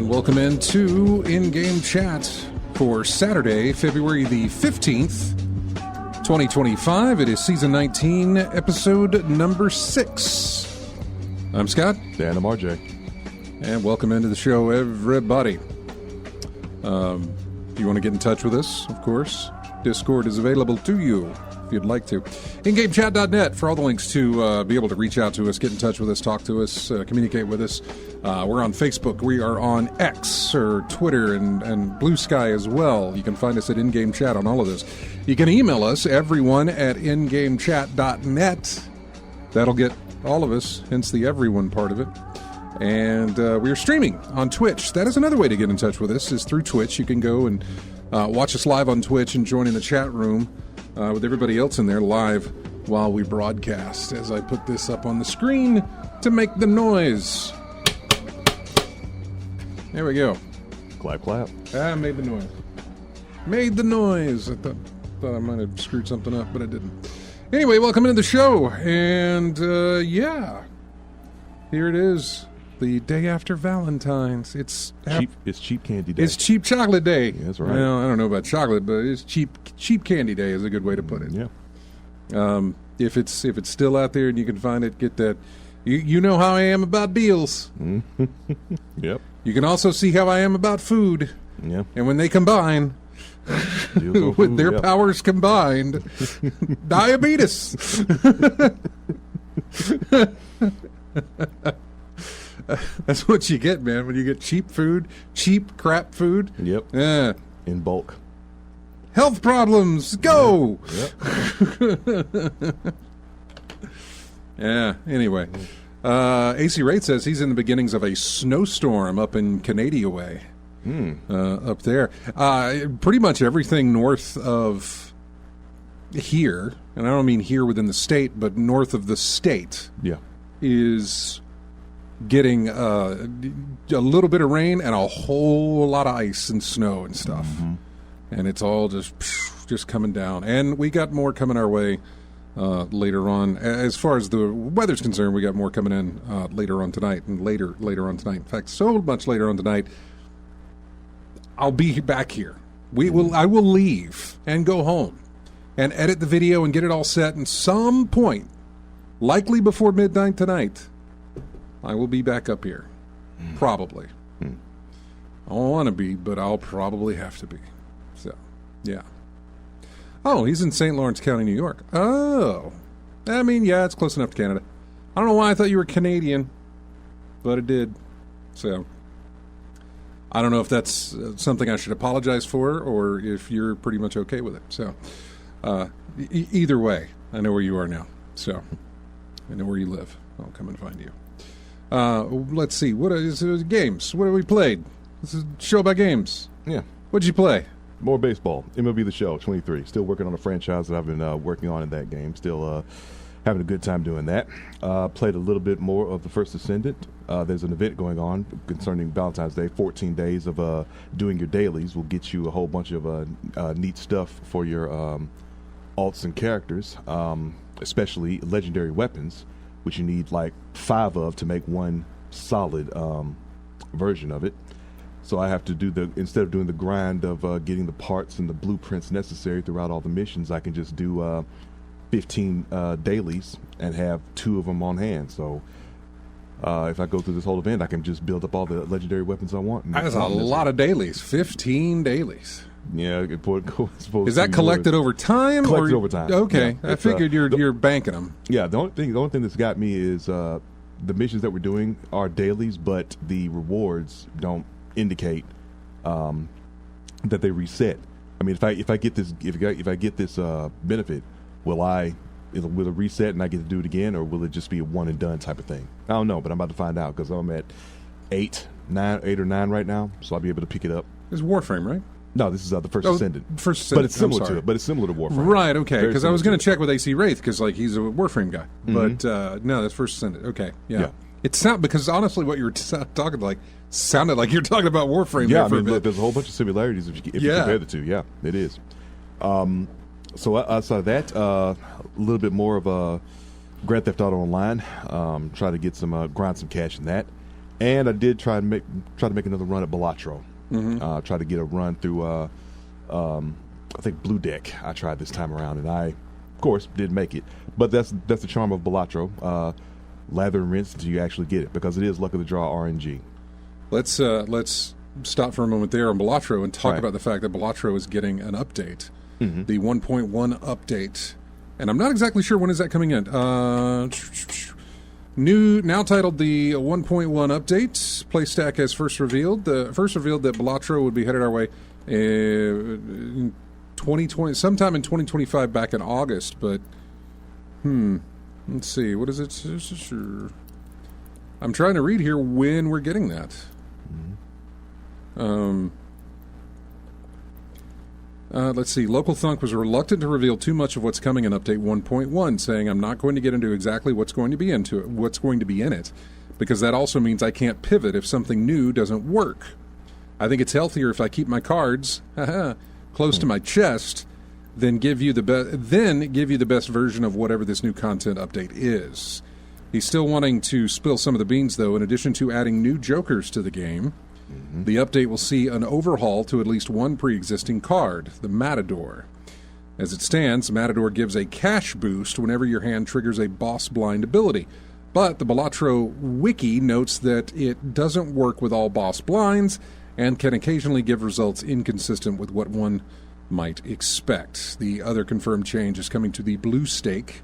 And welcome into In-Game Chat for Saturday, February the 15th, 2025. It is Season 19, Episode number 6. I'm Scott. And I'm RJ. And welcome into the show, everybody. If you want to get in touch with us, of course, Discord is available to you if you'd like to. InGameChat.net for all the links to be able to reach out to us, get in touch with us, talk to us, communicate with us. We're on Facebook. We are on X or Twitter and Blue Sky as well. You can find us at In-Game Chat on all of this. You can email us, everyone, at InGameChat.net. That'll get all of us, hence the everyone part of it. And we are streaming on Twitch. That is another way to get in touch with us, is through Twitch. You can go and watch us live on Twitch and join in the chat room with everybody else in there live while we broadcast. As I put this up on the screen to make the noise. There we go. Clap, clap. I made the noise. Made the noise. I thought I might have screwed something up, but I didn't. Anyway, welcome into the show. And, yeah. Here it is. The day after Valentine's. It's cheap candy day. It's cheap chocolate day. Yeah, that's right. Well, I don't know about chocolate, but it's cheap candy day is a good way to put it. Yeah. If it's still out there and you can find it, get that. You know how I am about deals. Yep. You can also see how I am about food. Yeah. And when they combine, with their powers combined, diabetes. That's what you get, man, when you get cheap food, cheap crap food. Yep. Yeah. In bulk. Health problems, go! Yep. Yeah, anyway. AC Wraith says he's in the beginnings of a snowstorm up in Canada way. Up there. Pretty much everything north of here, and I don't mean here within the state, but north of the state, is getting a little bit of rain and a whole lot of ice and snow and stuff. Mm-hmm. And it's all just coming down. And we got more coming our way later on. As far as the weather's concerned, we got more coming in later on tonight and later on tonight. In fact, so much later on tonight, I'll be back here. I will leave and go home and edit the video and get it all set. And some point, likely before midnight tonight, I will be back up here. Probably. I don't want to be, but I'll probably have to be. So, yeah. Oh, he's in St. Lawrence County, New York. Oh. I mean, yeah, it's close enough to Canada. I don't know why I thought you were Canadian, but it did. So, I don't know if that's something I should apologize for or if you're pretty much okay with it. So, either way, I know where you are now. So, I know where you live. I'll come and find you. Let's see. What is games? What have we played? This is a show about games. Yeah. What'd you play? More baseball. MLB The Show 23. Still working on a franchise that I've been working on in that game. Still having a good time doing that. Played a little bit more of The First Ascendant. There's an event going on concerning Valentine's Day. 14 days of doing your dailies will get you a whole bunch of neat stuff for your alts and characters, especially legendary weapons, which you need like 5 of to make one solid version of it. So I have to instead of doing the grind of getting the parts and the blueprints necessary throughout all the missions, I can just do 15 dailies and have 2 of them on hand. So if I go through this whole event, I can just build up all the legendary weapons I want. That's a lot of dailies. 15 dailies. Yeah. Is that collected over time? Collected over time. Okay. Yeah, I figured you're banking them. Yeah. The only thing that's got me is the missions that we're doing are dailies, but the rewards don't indicate that they reset. I mean, if I get this benefit, will it reset and I get to do it again, or will it just be a one and done type of thing? I don't know, but I'm about to find out because I'm at 8 or 9 right now, so I'll be able to pick it up. It's Warframe, right? No, this is the First Ascendant. First Ascendant. But it's similar to it. But it's similar to Warframe. Right. Okay. Because I was going to check with AC Wraith because he's a Warframe guy. Mm-hmm. But no, that's First Ascendant. Okay. Yeah. It's not because honestly, what you were talking like sounded like you're talking about Warframe. Yeah, I mean, look, there's a whole bunch of similarities if you compare the two. Yeah, it is. So outside of that, a little bit more of a Grand Theft Auto Online. Try to get grind some cash in that. And I did try to make another run at Balatro. Try to get a run through, I think Blue Deck. I tried this time around, and I, of course, did make it. But that's the charm of Balatro. Lather and rinse until you actually get it, because it is luck of the draw RNG. Let's stop for a moment there on Balatro and talk about the fact that Balatro is getting an update, the 1.1 update, and I'm not exactly sure when is that coming in. New, now titled the 1.1 update. PlayStack has first revealed that Balatro would be headed our way in 2020, sometime in 2025, back in August. But let's see, what is it? I'm trying to read here when we're getting that. Let's see. Local Thunk was reluctant to reveal too much of what's coming in Update 1.1, saying, "I'm not going to get into exactly what's going to be in it, because that also means I can't pivot if something new doesn't work. I think it's healthier if I keep my cards close to my chest, then give you the best version of whatever this new content update is." He's still wanting to spill some of the beans, though. In addition to adding new jokers to the game, the update will see an overhaul to at least one pre-existing card, the Matador. As it stands, Matador gives a cash boost whenever your hand triggers a boss blind ability. But the Balatro wiki notes that it doesn't work with all boss blinds and can occasionally give results inconsistent with what one might expect. The other confirmed change is coming to the Blue Stake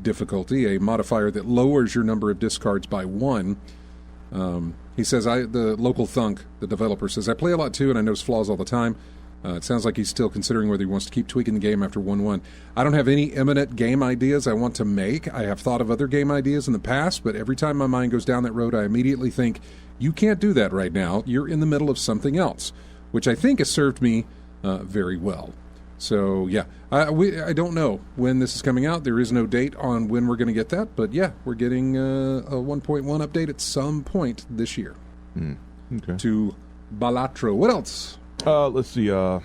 difficulty, a modifier that lowers your number of discards by 1. He says, the Local Thunk, the developer, says, "I play a lot too, and I notice flaws all the time." It sounds like he's still considering whether he wants to keep tweaking the game after 1.1. I don't have any imminent game ideas I want to make. I have thought of other game ideas in the past, but every time my mind goes down that road, I immediately think, you can't do that right now. You're in the middle of something else, which I think has served me very well. So, yeah, I don't know when this is coming out. There is no date on when we're going to get that. But, yeah, we're getting a 1.1 update at some point this year to Balatro. What else? Let's see. I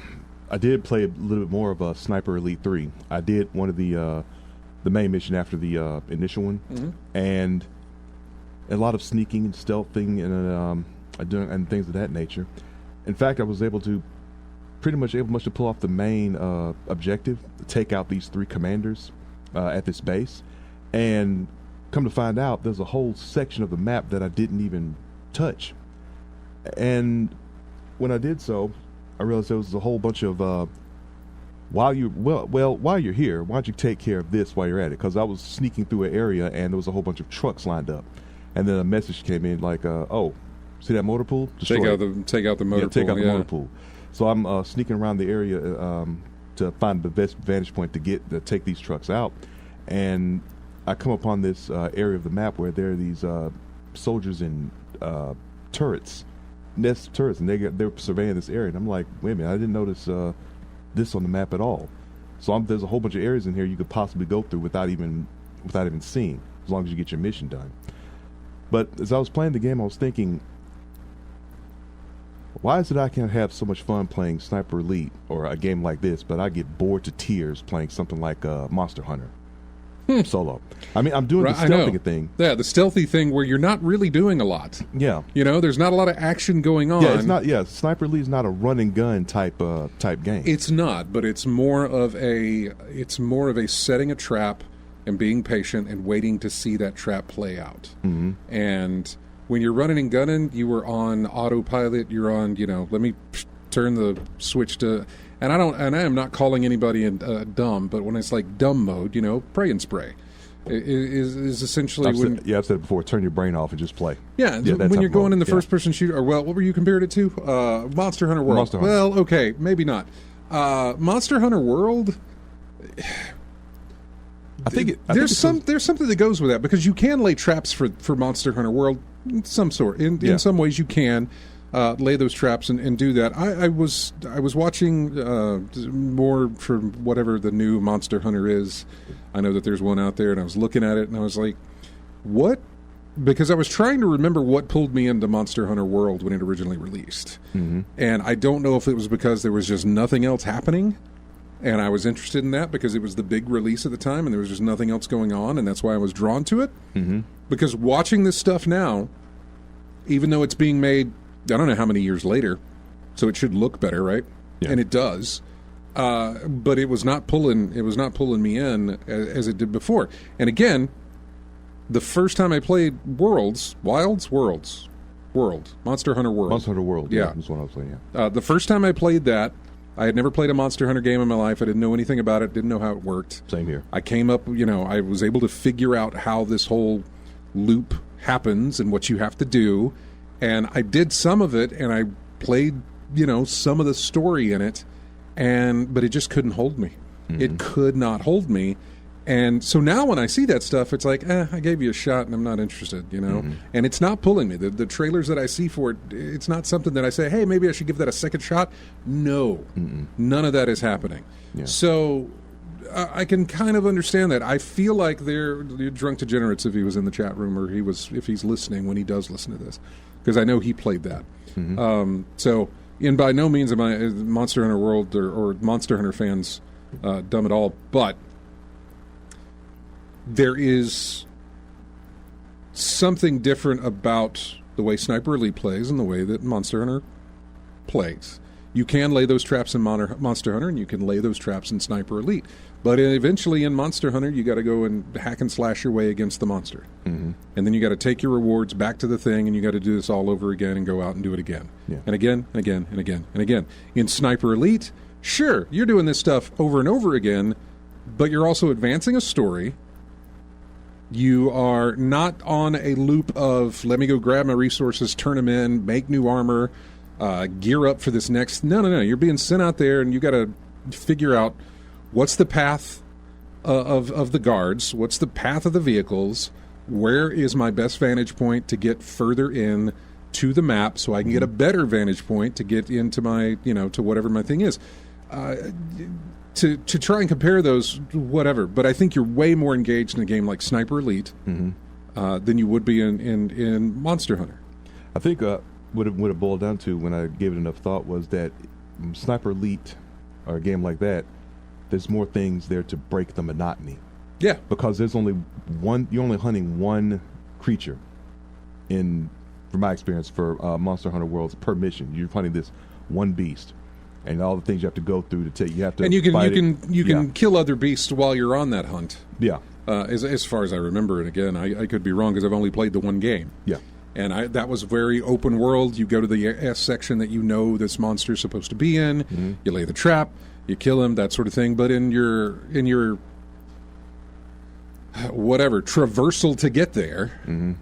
did play a little bit more of Sniper Elite 3. I did one of the main mission after the initial one. And a lot of sneaking and stealthing and things of that nature. In fact, I was able to pretty much to pull off the main objective, to take out these 3 commanders at this base, and come to find out there's a whole section of the map that I didn't even touch. And when I did so, I realized there was a whole bunch of while you're here, why don't you take care of this while you're at it? Because I was sneaking through an area and there was a whole bunch of trucks lined up, and then a message came in like, "Oh, see that motor pool? Take out the motor pool. Take out the motor pool." So I'm sneaking around the area to find the best vantage point to take these trucks out, and I come upon this area of the map where there are these soldiers in turrets, nest turrets, and they're surveying this area. And I'm like, wait a minute, I didn't notice this on the map at all. So there's a whole bunch of areas in here you could possibly go through without even seeing, as long as you get your mission done. But as I was playing the game, I was thinking, why is it I can have so much fun playing Sniper Elite or a game like this, but I get bored to tears playing something like Monster Hunter solo? I mean, I'm doing the stealthy thing. Yeah, the stealthy thing where you're not really doing a lot. Yeah. There's not a lot of action going on. Yeah, it's not. Yeah, Sniper Elite is not a run and gun type game. It's not, but it's more of a setting a trap and being patient and waiting to see that trap play out. And when you're running and gunning, you are on autopilot. You're on, let me turn the switch to, and I am not calling anybody dumb, but when it's like dumb mode, pray and spray is essentially I've said it before. Turn your brain off and just play. Yeah, when you're going in the first person shooter, or what were you compared it to? Monster Hunter World. Monster Hunter. Well, okay, maybe not. Monster Hunter World. There's something that goes with that, because you can lay traps for Monster Hunter World in some sort. In some ways, you can lay those traps and do that. I was watching more from whatever the new Monster Hunter is. I know that there's one out there, and I was looking at it, and I was like, what? Because I was trying to remember what pulled me into Monster Hunter World when it originally released. And I don't know if it was because there was just nothing else happening, and I was interested in that because it was the big release at the time, and there was just nothing else going on, and that's why I was drawn to it. Because watching this stuff now, even though it's being made, I don't know how many years later, so it should look better, right? Yeah. And it does. But it was not pulling me in as it did before. And again, the first time I played Monster Hunter World. Monster Hunter World, yeah. That's what I was saying, yeah. The first time I played that, I had never played a Monster Hunter game in my life. I didn't know anything about it, didn't know how it worked. Same here. I came up, I was able to figure out how this whole loop happens and what you have to do. And I did some of it, and I played, some of the story in it, but it just couldn't hold me. Mm-hmm. It could not hold me. And so now when I see that stuff, it's like, I gave you a shot and I'm not interested, Mm-hmm. And it's not pulling me. The trailers that I see for it, it's not something that I say, hey, maybe I should give that a second shot. No. Mm-mm. None of that is happening. Yeah. So I can kind of understand that. I feel like they're drunk degenerates if he was in the chat room or if he's listening when he does listen to this, because I know he played that. Mm-hmm. And by no means am I Monster Hunter World or Monster Hunter fans dumb at all, but there is something different about the way Sniper Elite plays and the way that Monster Hunter plays. You can lay those traps in Monster Hunter, and you can lay those traps in Sniper Elite. But eventually in Monster Hunter, you got to go and hack and slash your way against the monster. Mm-hmm. And then you got to take your rewards back to the thing, and you got to do this all over again and go out and do it again. Yeah. And again, and again, and again, and again. In Sniper Elite, sure, you're doing this stuff over and over again, but you're also advancing a story. You are not on a loop of, let me go grab my resources, turn them in, make new armor, gear up for this next. No. You're being sent out there, and you got to figure out what's the path of the guards, what's the path of the vehicles, where is my best vantage point to get further in to the map so I can get a better vantage point to get into my, to whatever my thing is. To try and compare those, whatever. But I think you're way more engaged in a game like Sniper Elite than you would be in Monster Hunter. I think what it boiled down to when I gave it enough thought was that Sniper Elite, or a game like that, there's more things there to break the monotony. Yeah. Because there's only one, you're only hunting one creature from my experience, for Monster Hunter Worlds per mission. You're hunting this one beast. And all the things you have to go through to take, you have to. And you can kill other beasts while you're on that hunt. Yeah. As far as I remember, and again, I could be wrong because I've only played the one game. Yeah. And that was very open world. You go to the S section that this monster's supposed to be in. Mm-hmm. You lay the trap, you kill him, that sort of thing. But in your whatever traversal to get there. Mm-hmm.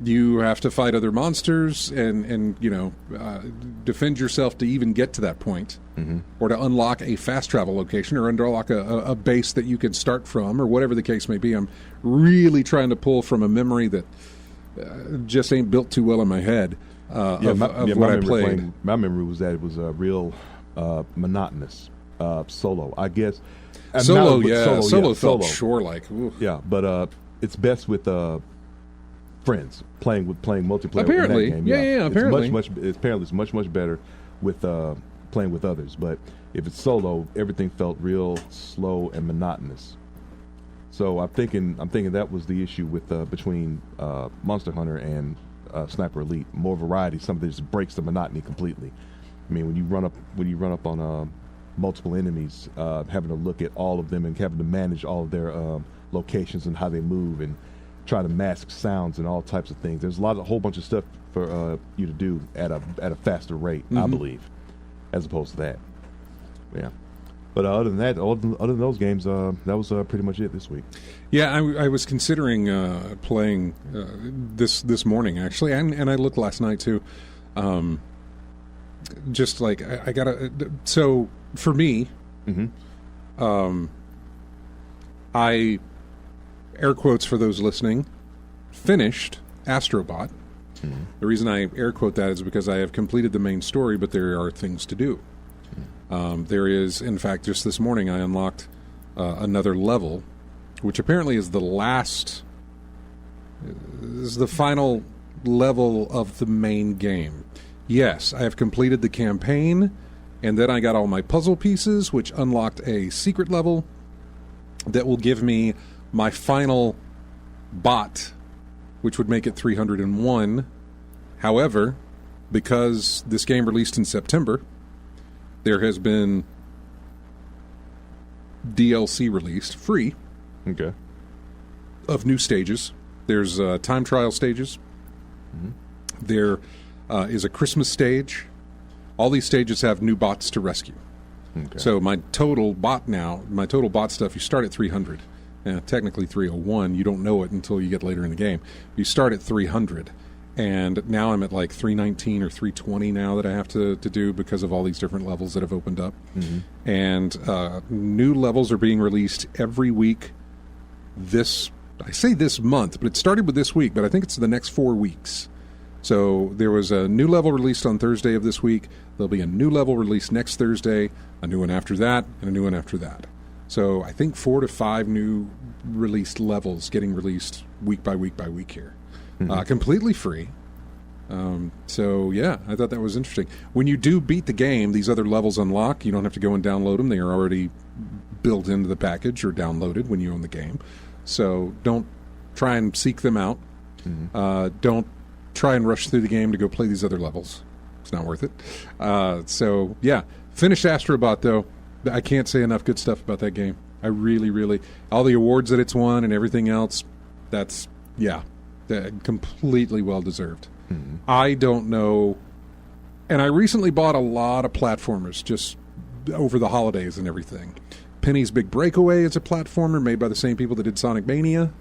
You have to fight other monsters and defend yourself to even get to that point, or to unlock a fast travel location, or unlock a base that you can start from, or whatever the case may be. I'm really trying to pull from a memory that just ain't built too well in my head of what I played. My memory was that it was real monotonous. Solo, I guess. Solo felt shore-like. Ooh. Yeah, but it's best with friends playing multiplayer. Apparently, in that game. Apparently, it's much better with playing with others. But if it's solo, everything felt real slow and monotonous. So I'm thinking that was the issue with between Monster Hunter and Sniper Elite. More variety, something that just breaks the monotony completely. I mean, when you run up on multiple enemies, having to look at all of them and having to manage all of their locations and how they move and try to mask sounds and all types of things. There's a whole bunch of stuff for you to do at a faster rate, I believe, as opposed to that. Yeah. But other than that, other than those games, that was pretty much it this week. Yeah, I was considering playing this morning, actually, and I looked last night, too. Just like, I gotta... So, for me, I... air quotes for those listening, finished Astrobot. Mm-hmm. The reason I air quote that is because I have completed the main story, but there are things to do. Mm-hmm. There is, in fact, just this morning I unlocked another level, which apparently is the final level of the main game. Yes, I have completed the campaign, and then I got all my puzzle pieces, which unlocked a secret level that will give me my final bot, which would make it 301, However, because this game released in September, there has been DLC released, free, Okay. of new stages. There's time trial stages. There is a Christmas stage. All these stages have new bots to rescue. Okay. So my total bot stuff, you start at 300. Technically 301. You don't know it until you get later in the game. You start at 300. And now I'm at like 319 or 320 now that I have to do because of all these different levels that have opened up. And new levels are being released every week I say this month, but it started with this week, but I think it's the next 4 weeks. So there was a new level released on Thursday of this week. There'll be a new level released next Thursday, a new one after that, and a new one after that. So I think 4 to 5 new released levels getting released week by week by week here. Completely free. So yeah, I thought that was interesting. When you do beat the game, these other levels unlock. You don't have to go and download them. They are already built into the package or downloaded when you own the game. So don't try and seek them out. Don't try and rush through the game to go play these other levels. It's not worth it. So yeah, finished Astrobot though. I can't say enough good stuff about that game. I really, really, all the awards that it's won and everything else, that's, yeah, completely well deserved. I don't know, and I recently bought a lot of platformers just over the holidays and everything. Penny's Big Breakaway is a platformer made by the same people that did Sonic Mania.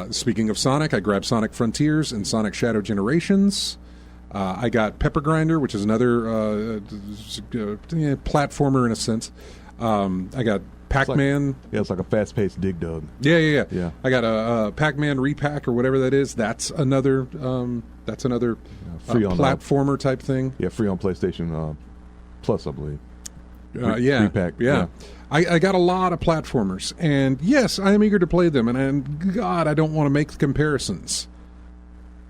Speaking of Sonic, I grabbed Sonic Frontiers and Sonic Shadow Generations. I got Pepper Grinder, which is another platformer in a sense. I got Pac-Man. It's like a fast-paced Dig Dug. Yeah. I got a Pac-Man Repack or whatever that is. That's another free on platformer type thing. Yeah, free on PlayStation Plus, I believe. Repack. Yeah. I got a lot of platformers, and yes, I am eager to play them. And God, I don't want to make comparisons,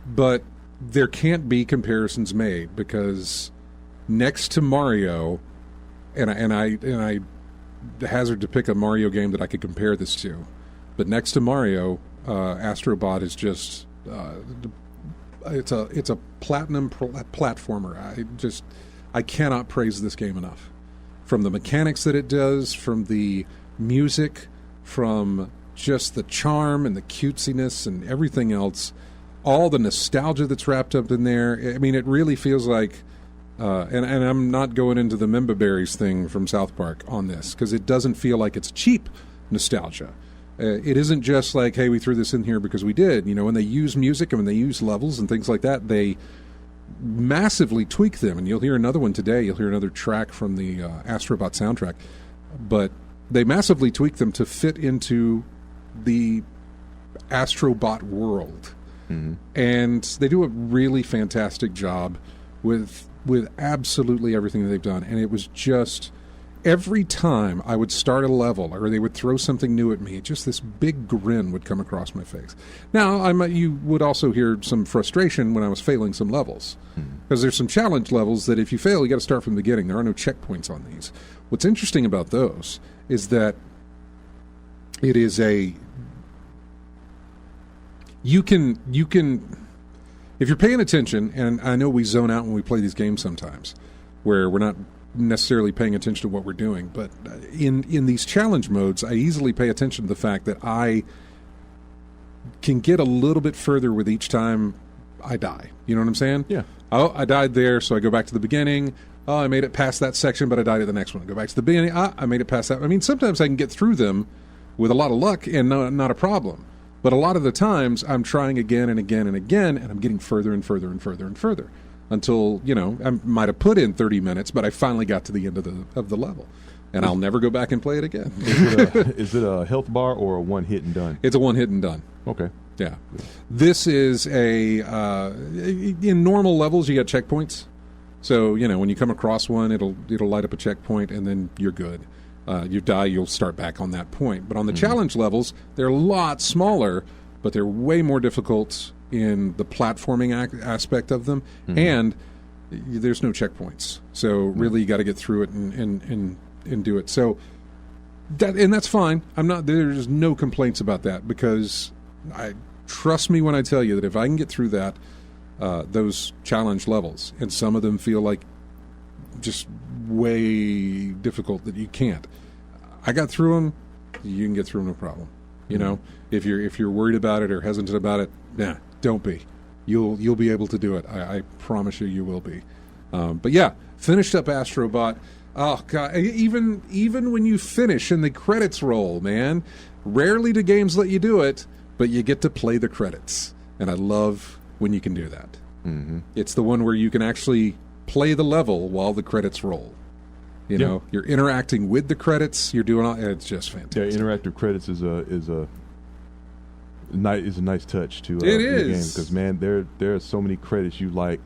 but there can't be comparisons made because next to Mario, and I hazard to pick a Mario game that I could compare this to, but next to Mario, Astrobot is just it's a platinum platformer. I cannot praise this game enough. From the mechanics that it does, from the music, from just the charm and the cutesiness and everything else, all the nostalgia that's wrapped up in there. I mean, it really feels like, and I'm not going into the Memba Berries thing from South Park on this, because it doesn't feel like it's cheap nostalgia. It isn't just like, hey, we threw this in here because we did. You know, when they use music and when they use levels and things like that, they massively tweak them, and you'll hear another one today. You'll hear another track from the Astrobot soundtrack, but they massively tweak them to fit into the Astrobot world, and they do a really fantastic job with absolutely everything that they've done. And it was just every time I would start a level or they would throw something new at me, just this big grin would come across my face. Now, you would also hear some frustration when I was failing some levels, because there's some challenge levels that if you fail, you got to start from the beginning. There are no checkpoints on these. What's interesting about those is that it is you can if you're paying attention, and I know we zone out when we play these games sometimes, where we're not necessarily paying attention to what we're doing, but in these challenge modes, I easily pay attention to the fact that I can get a little bit further with each time I die. You know what I'm saying? Yeah. Oh, I died there, so I go back to the beginning. Oh, I made it past that section, but I died at the next one. Go back to the beginning. I made it past that. I mean, sometimes I can get through them with a lot of luck and not a problem. But a lot of the times, I'm trying again and again and again, and I'm getting further and further and further and further. Until, you know, I might have put in 30 minutes, but I finally got to the end of the level. And I'll never go back and play it again. Is it a health bar or a one hit and done? It's a one hit and done. Okay. Yeah. This is in normal levels, you got checkpoints. So, you know, when you come across one, it'll light up a checkpoint, and then you're good. You die, you'll start back on that point. But on the challenge levels, they're a lot smaller, but they're way more difficult in the platforming aspect of them, and there's no checkpoints. So really, you got to get through it and do it. So that's fine. There's no complaints about that, because trust me when I tell you that if I can get through that, those challenge levels, and some of them feel like just way difficult that you can't. I got through them. You can get through them, no problem. You know, if you're worried about it or hesitant about it, nah, don't be. You'll be able to do it. I promise you will be. But yeah, finished up Astro Bot. Oh God! Even when you finish and the credits roll, man, rarely do games let you do it, but you get to play the credits, and I love when you can do that. Mm-hmm. It's the one where you can actually play the level while the credits roll. You know, you're interacting with the credits. You're doing all. It's just fantastic. Yeah, interactive credits is a nice touch to it the is game, because man, there are so many credits you like.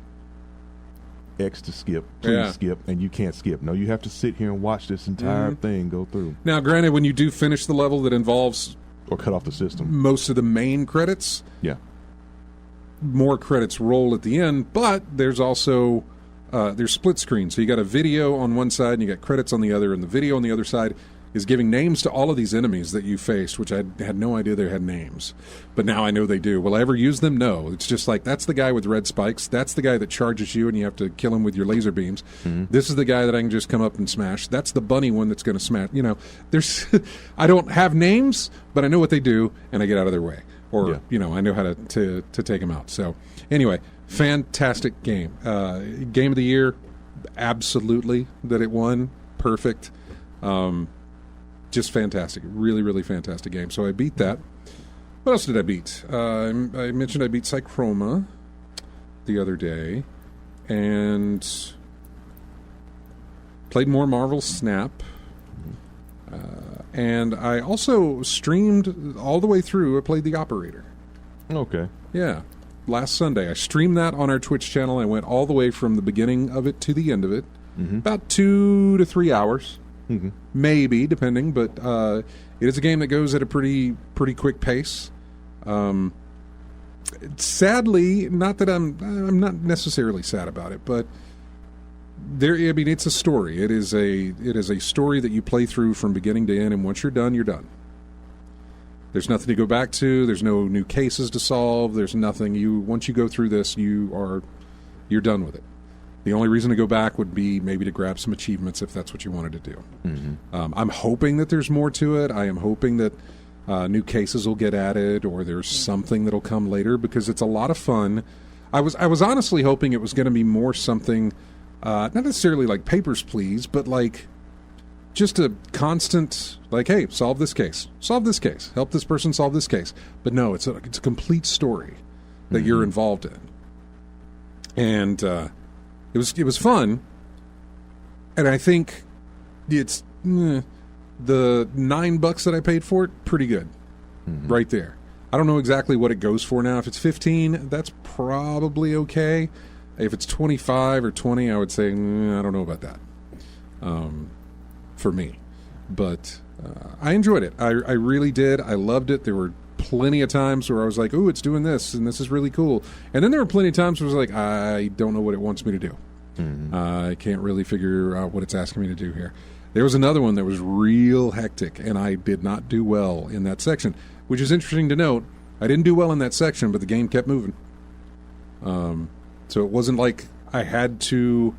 X to skip, please skip, and you can't skip. No, you have to sit here and watch this entire thing go through. Now, granted, when you do finish the level that involves or cut off the system, most of the main credits, more credits roll at the end. But there's also there's split screen, so you got a video on one side and you got credits on the other, and the video on the other side is giving names to all of these enemies that you faced, which I had no idea they had names. But now I know they do. Will I ever use them? No. It's just like, that's the guy with red spikes. That's the guy that charges you and you have to kill him with your laser beams. Mm-hmm. This is the guy that I can just come up and smash. That's the bunny one that's going to smash. You know, there's I don't have names, but I know what they do, and I get out of their way. Or, you know, I know how to take them out. So, anyway, fantastic game. Game of the year, absolutely, that it won. Perfect. Just fantastic. Really, really fantastic game. So I beat that. What else did I beat? I mentioned I beat Psychroma the other day. And played more Marvel Snap. And I also streamed all the way through. I played The Operator. Okay. Yeah. Last Sunday. I streamed that on our Twitch channel. I went all the way from the beginning of it to the end of it. Mm-hmm. About 2 to 3 hours. Mm-hmm. Maybe, depending, but it is a game that goes at a pretty quick pace. Sadly, not that I'm not necessarily sad about it, but it's a story. It is a story that you play through from beginning to end, and once you're done, you're done. There's nothing to go back to. There's no new cases to solve. There's nothing. Once you go through this, you're done with it. The only reason to go back would be maybe to grab some achievements if that's what you wanted to do. Mm-hmm. I'm hoping that there's more to it. I am hoping that new cases will get added, or there's something that'll come later, because it's a lot of fun. I was honestly hoping it was going to be more something, not necessarily like Papers, Please, but like just a constant, like, hey, solve this case, help this person solve this case. But no, it's a complete story that you're involved in, and It was fun, and I think it's the $9 that I paid for it, pretty good, right there. I don't know exactly what it goes for now. If it's $15, that's probably okay. If it's $25 or $20, I would say I don't know about that. For me, but I enjoyed it. I really did. I loved it. There were plenty of times where I was like, "Ooh, it's doing this, and this is really cool." And then there were plenty of times where I was like, "I don't know what it wants me to do. I can't really figure out what it's asking me to do here." There was another one that was real hectic, and I did not do well in that section, which is interesting to note. I didn't do well in that section, but the game kept moving. So it wasn't like I had to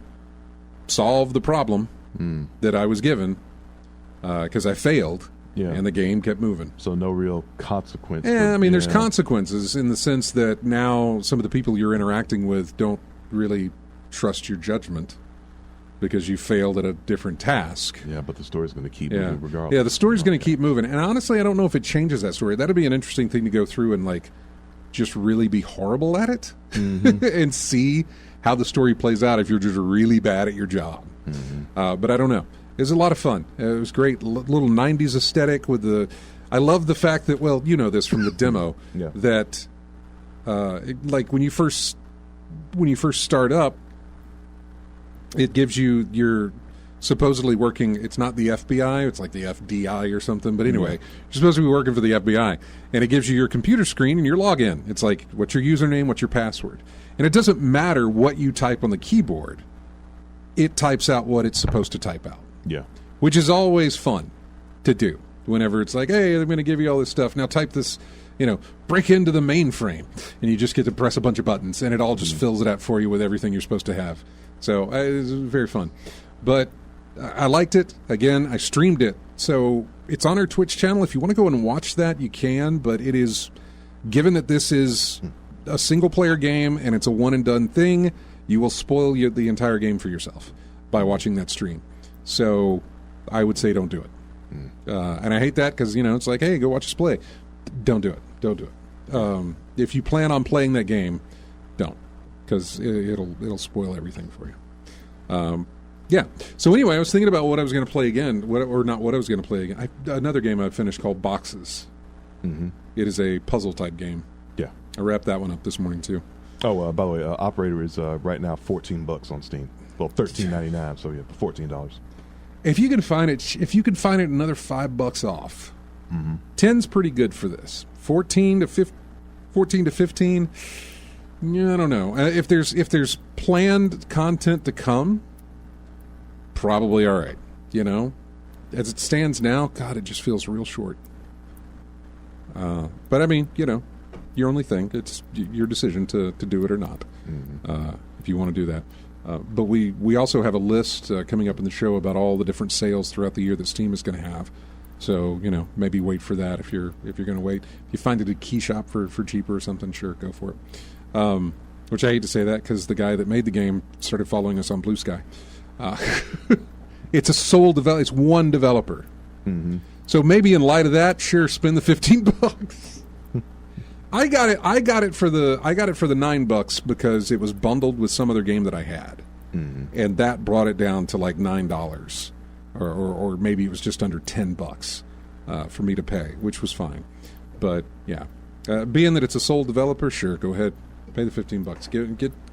solve the problem that I was given, because I failed. Yeah. And the game kept moving. So no real consequence. Yeah, I mean, there's consequences in the sense that now some of the people you're interacting with don't really trust your judgment because you failed at a different task. Yeah, but the story's going to keep moving regardless. Yeah, the story's going to keep moving. And honestly, I don't know if it changes that story. That'd be an interesting thing to go through and, like, just really be horrible at it and see how the story plays out if you're just really bad at your job. But I don't know. It was a lot of fun. It was great. Little 90s aesthetic with the... I love the fact that, well, you know this from the demo, that like when you first start up, it gives you your supposedly working... It's not the FBI. It's like the FDI or something. But anyway, you're supposed to be working for the FBI. And it gives you your computer screen and your login. It's like, what's your username? What's your password? And it doesn't matter what you type on the keyboard. It types out what it's supposed to type out. Yeah. Which is always fun to do whenever it's like, hey, I'm going to give you all this stuff. Now type this, break into the mainframe, and you just get to press a bunch of buttons, and it all just fills it out for you with everything you're supposed to have. So it was very fun. But I liked it. Again, I streamed it. So it's on our Twitch channel. If you want to go and watch that, you can. But it is, given that this is a single-player game and it's a one-and-done thing, you will spoil the entire game for yourself by watching that stream. So I would say don't do it. And I hate that because, it's like, hey, go watch us play. Don't do it. Don't do it. If you plan on playing that game, don't, because it'll spoil everything for you. Yeah. So anyway, I was thinking about what I was going to play again, or not what I was going to play again. Another game I finished called Boxes. Mm-hmm. It is a puzzle-type game. Yeah. I wrapped that one up this morning, too. Oh, by the way, Operator is right now $14 on Steam. Well, $13.99, so yeah, $14. If you can find it, another $5 off. 10's pretty good for this. 14 to 15. Yeah, I don't know. If there's planned content to come, probably all right. As it stands now, God, it just feels real short. But I mean, your only thing. It's your decision to do it or not. If you want to do that. But we also have a list coming up in the show about all the different sales throughout the year that Steam is going to have. So, maybe wait for that if you're going to wait. If you find it at Key Shop for cheaper or something, sure, go for it. Which I hate to say that because the guy that made the game started following us on Blue Sky. It's a sole developer. It's one developer. Mm-hmm. So maybe in light of that, sure, spend the $15. I got it for the $9 because it was bundled with some other game that I had, and that brought it down to like $9, or maybe it was just under $10 for me to pay, which was fine. But yeah, being that it's a sole developer, sure, go ahead, pay the $15.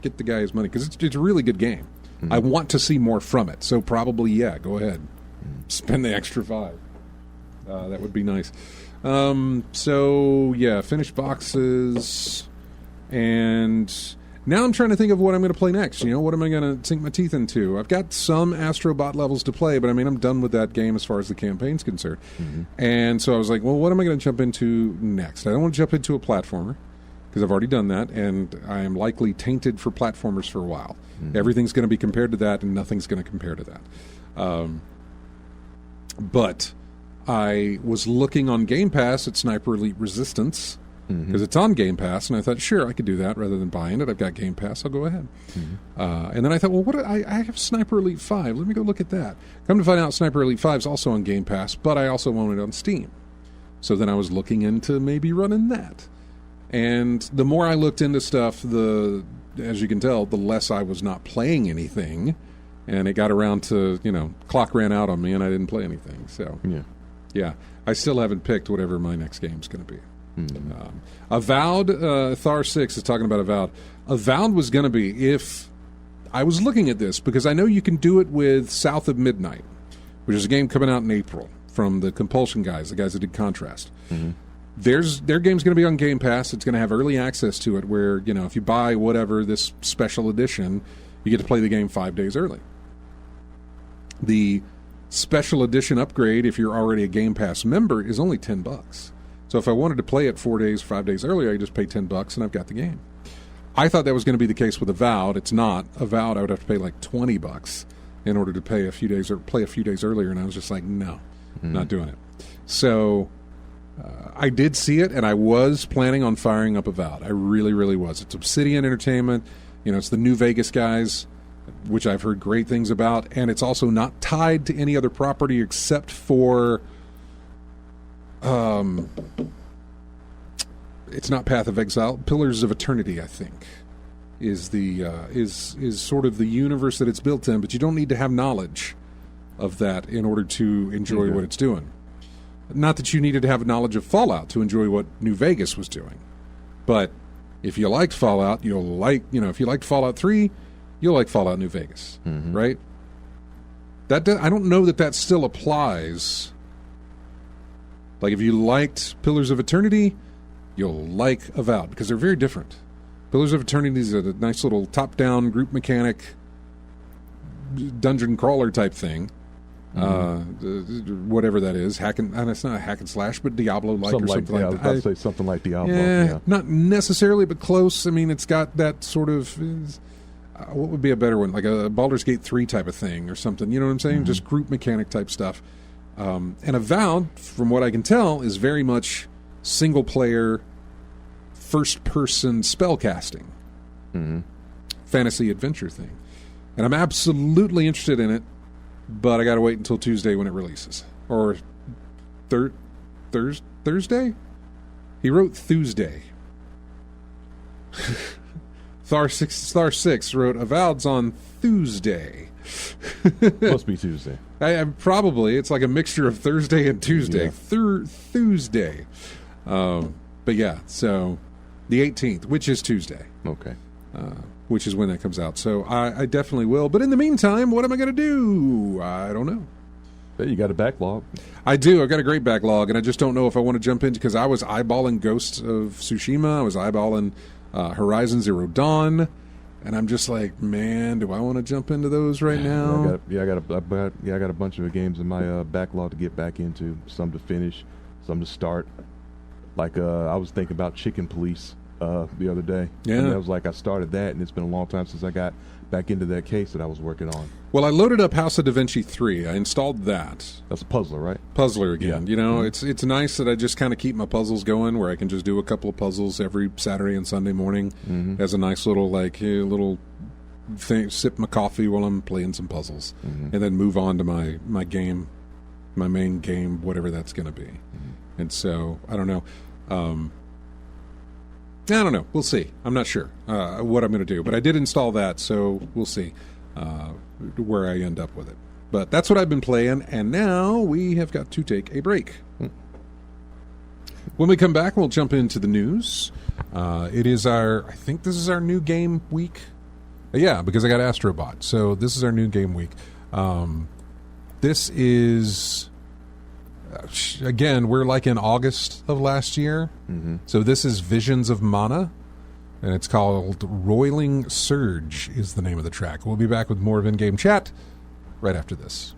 Get the guy his money because it's a really good game. I want to see more from it, so probably go ahead, spend the extra $5. That would be nice. So yeah, finished Boxes, and now I'm trying to think of what I'm going to play next. What am I going to sink my teeth into? I've got some Astrobot levels to play, but I mean, I'm done with that game as far as the campaign's concerned. And so I was like, well, what am I going to jump into next? I don't want to jump into a platformer because I've already done that, and I am likely tainted for platformers for a while. Everything's going to be compared to that, and nothing's going to compare to that. But I was looking on Game Pass at Sniper Elite Resistance because it's on Game Pass, and I thought, sure, I could do that rather than buying it. I've got Game Pass, I'll go ahead. And then I thought, well, I have Sniper Elite 5. Let me go look at that. Come to find out, Sniper Elite 5 is also on Game Pass, but I also own it on Steam. So then I was looking into maybe running that. And the more I looked into stuff, as you can tell, the less I was not playing anything. And it got around to, clock ran out on me and I didn't play anything. So, yeah, I still haven't picked whatever my next game's going to be. Avowed, Thar 6 is talking about Avowed. Avowed was going to be, if I was looking at this, because I know you can do it with South of Midnight, which is a game coming out in April from the Compulsion guys, the guys that did Contrast. Their game's going to be on Game Pass. It's going to have early access to it where, if you buy whatever, this special edition, you get to play the game 5 days early. The special edition upgrade, if you're already a Game Pass member, is only $10. So if I wanted to play it 5 days earlier, I just pay $10 and I've got the game. I thought that was going to be the case with Avowed. It's not. Avowed, I would have to pay like $20 in order to play a few days earlier, and I was just like, no, not doing it. So I did see it, and I was planning on firing up Avowed. I really, really was. It's Obsidian Entertainment. It's the New Vegas guys, which I've heard great things about, and it's also not tied to any other property except for it's not Path of Exile. Pillars of Eternity, I think, is the is sort of the universe that it's built in, but you don't need to have knowledge of that in order to enjoy what it's doing. Not that you needed to have knowledge of Fallout to enjoy what New Vegas was doing, but if you liked Fallout, you'll like, if you liked Fallout 3, you'll like Fallout New Vegas, right? I don't know that still applies. Like, if you liked Pillars of Eternity, you'll like Avowed, because they're very different. Pillars of Eternity is a nice little top-down group mechanic dungeon crawler type thing. whatever that is. It's not a hack and slash, but Diablo-like or something like that. I was about to say something like Diablo. Yeah, not necessarily, but close. I mean, it's got that sort of... what would be a better one? Like a Baldur's Gate 3 type of thing or something. You know what I'm saying? Just group mechanic type stuff. And Avowed, from what I can tell, is very much single-player, first-person spellcasting. Fantasy adventure thing. And I'm absolutely interested in it, but I got to wait until Tuesday when it releases. Or Thursday? He wrote Tuesday. Star 6 wrote Avowed's on Tuesday. Must be Tuesday. Probably. It's like a mixture of Thursday and Tuesday. Yeah. Tuesday. But yeah, so the 18th, which is Tuesday. Okay. Which is when that comes out. So I definitely will. But in the meantime, what am I going to do? I don't know. But you got a backlog. I do. I've got a great backlog, and I just don't know if I want to jump into, because I was eyeballing Ghost of Tsushima. I was eyeballing Horizon Zero Dawn, and I'm just like, man, do I want to jump into those right now? I got a bunch of games in my backlog to get back into. Some to finish, some to start. Like I was thinking about Chicken Police the other day. Yeah, and I was like, I started that, and it's been a long time since I got back into that case that I was working on. Well, I loaded up House of Da Vinci 3. I installed that. That's a puzzler, right? Puzzler again. Yeah. You know, it's nice that I just kind of keep my puzzles going, where I can just do a couple of puzzles every Saturday and Sunday morning as a nice little little thing, sip my coffee while I'm playing some puzzles, and then move on to my game, my main game, whatever that's going to be. And so I don't know. I don't know. We'll see. I'm not sure what I'm going to do, but I did install that, so we'll see where I end up with it. But that's what I've been playing, and now we have got to take a break. When we come back, we'll jump into the news. It is I think this is our new game week. Yeah, because I got Astrobot, so this is our new game week. This is... Again, we're like in August of last year. So this is Visions of Mana, and it's called Roiling Surge is the name of the track. We'll be back with more of In-Game Chat right after this.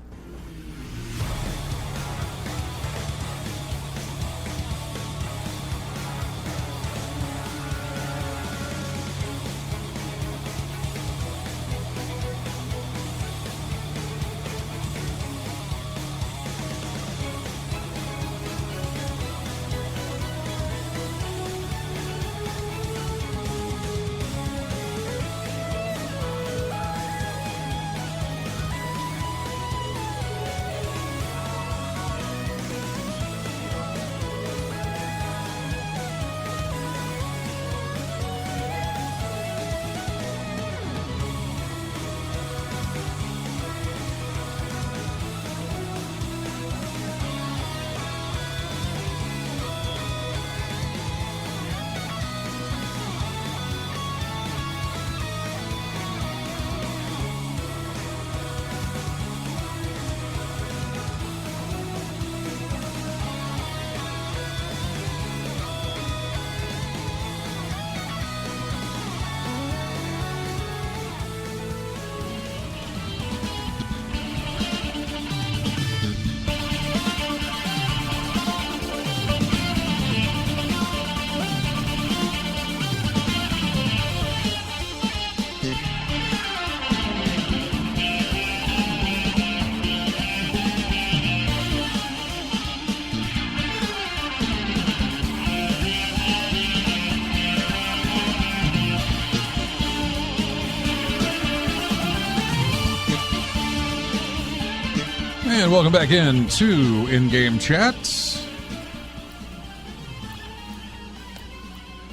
And welcome back in to In-Game Chat.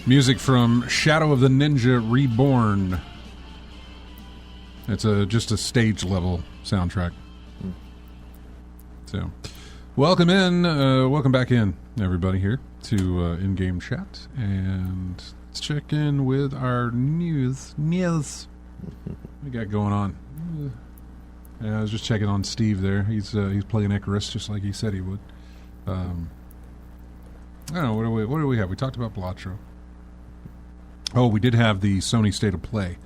Music from Shadow of the Ninja Reborn. It's just a stage level soundtrack. So, welcome back in, everybody, here to In-Game Chat, and let's check in with our news. What we got going on? I was just checking on Steve there. He's playing Icarus just like he said he would. I don't know, what do we have? We talked about Blatro. Oh, we did have the Sony State of Play.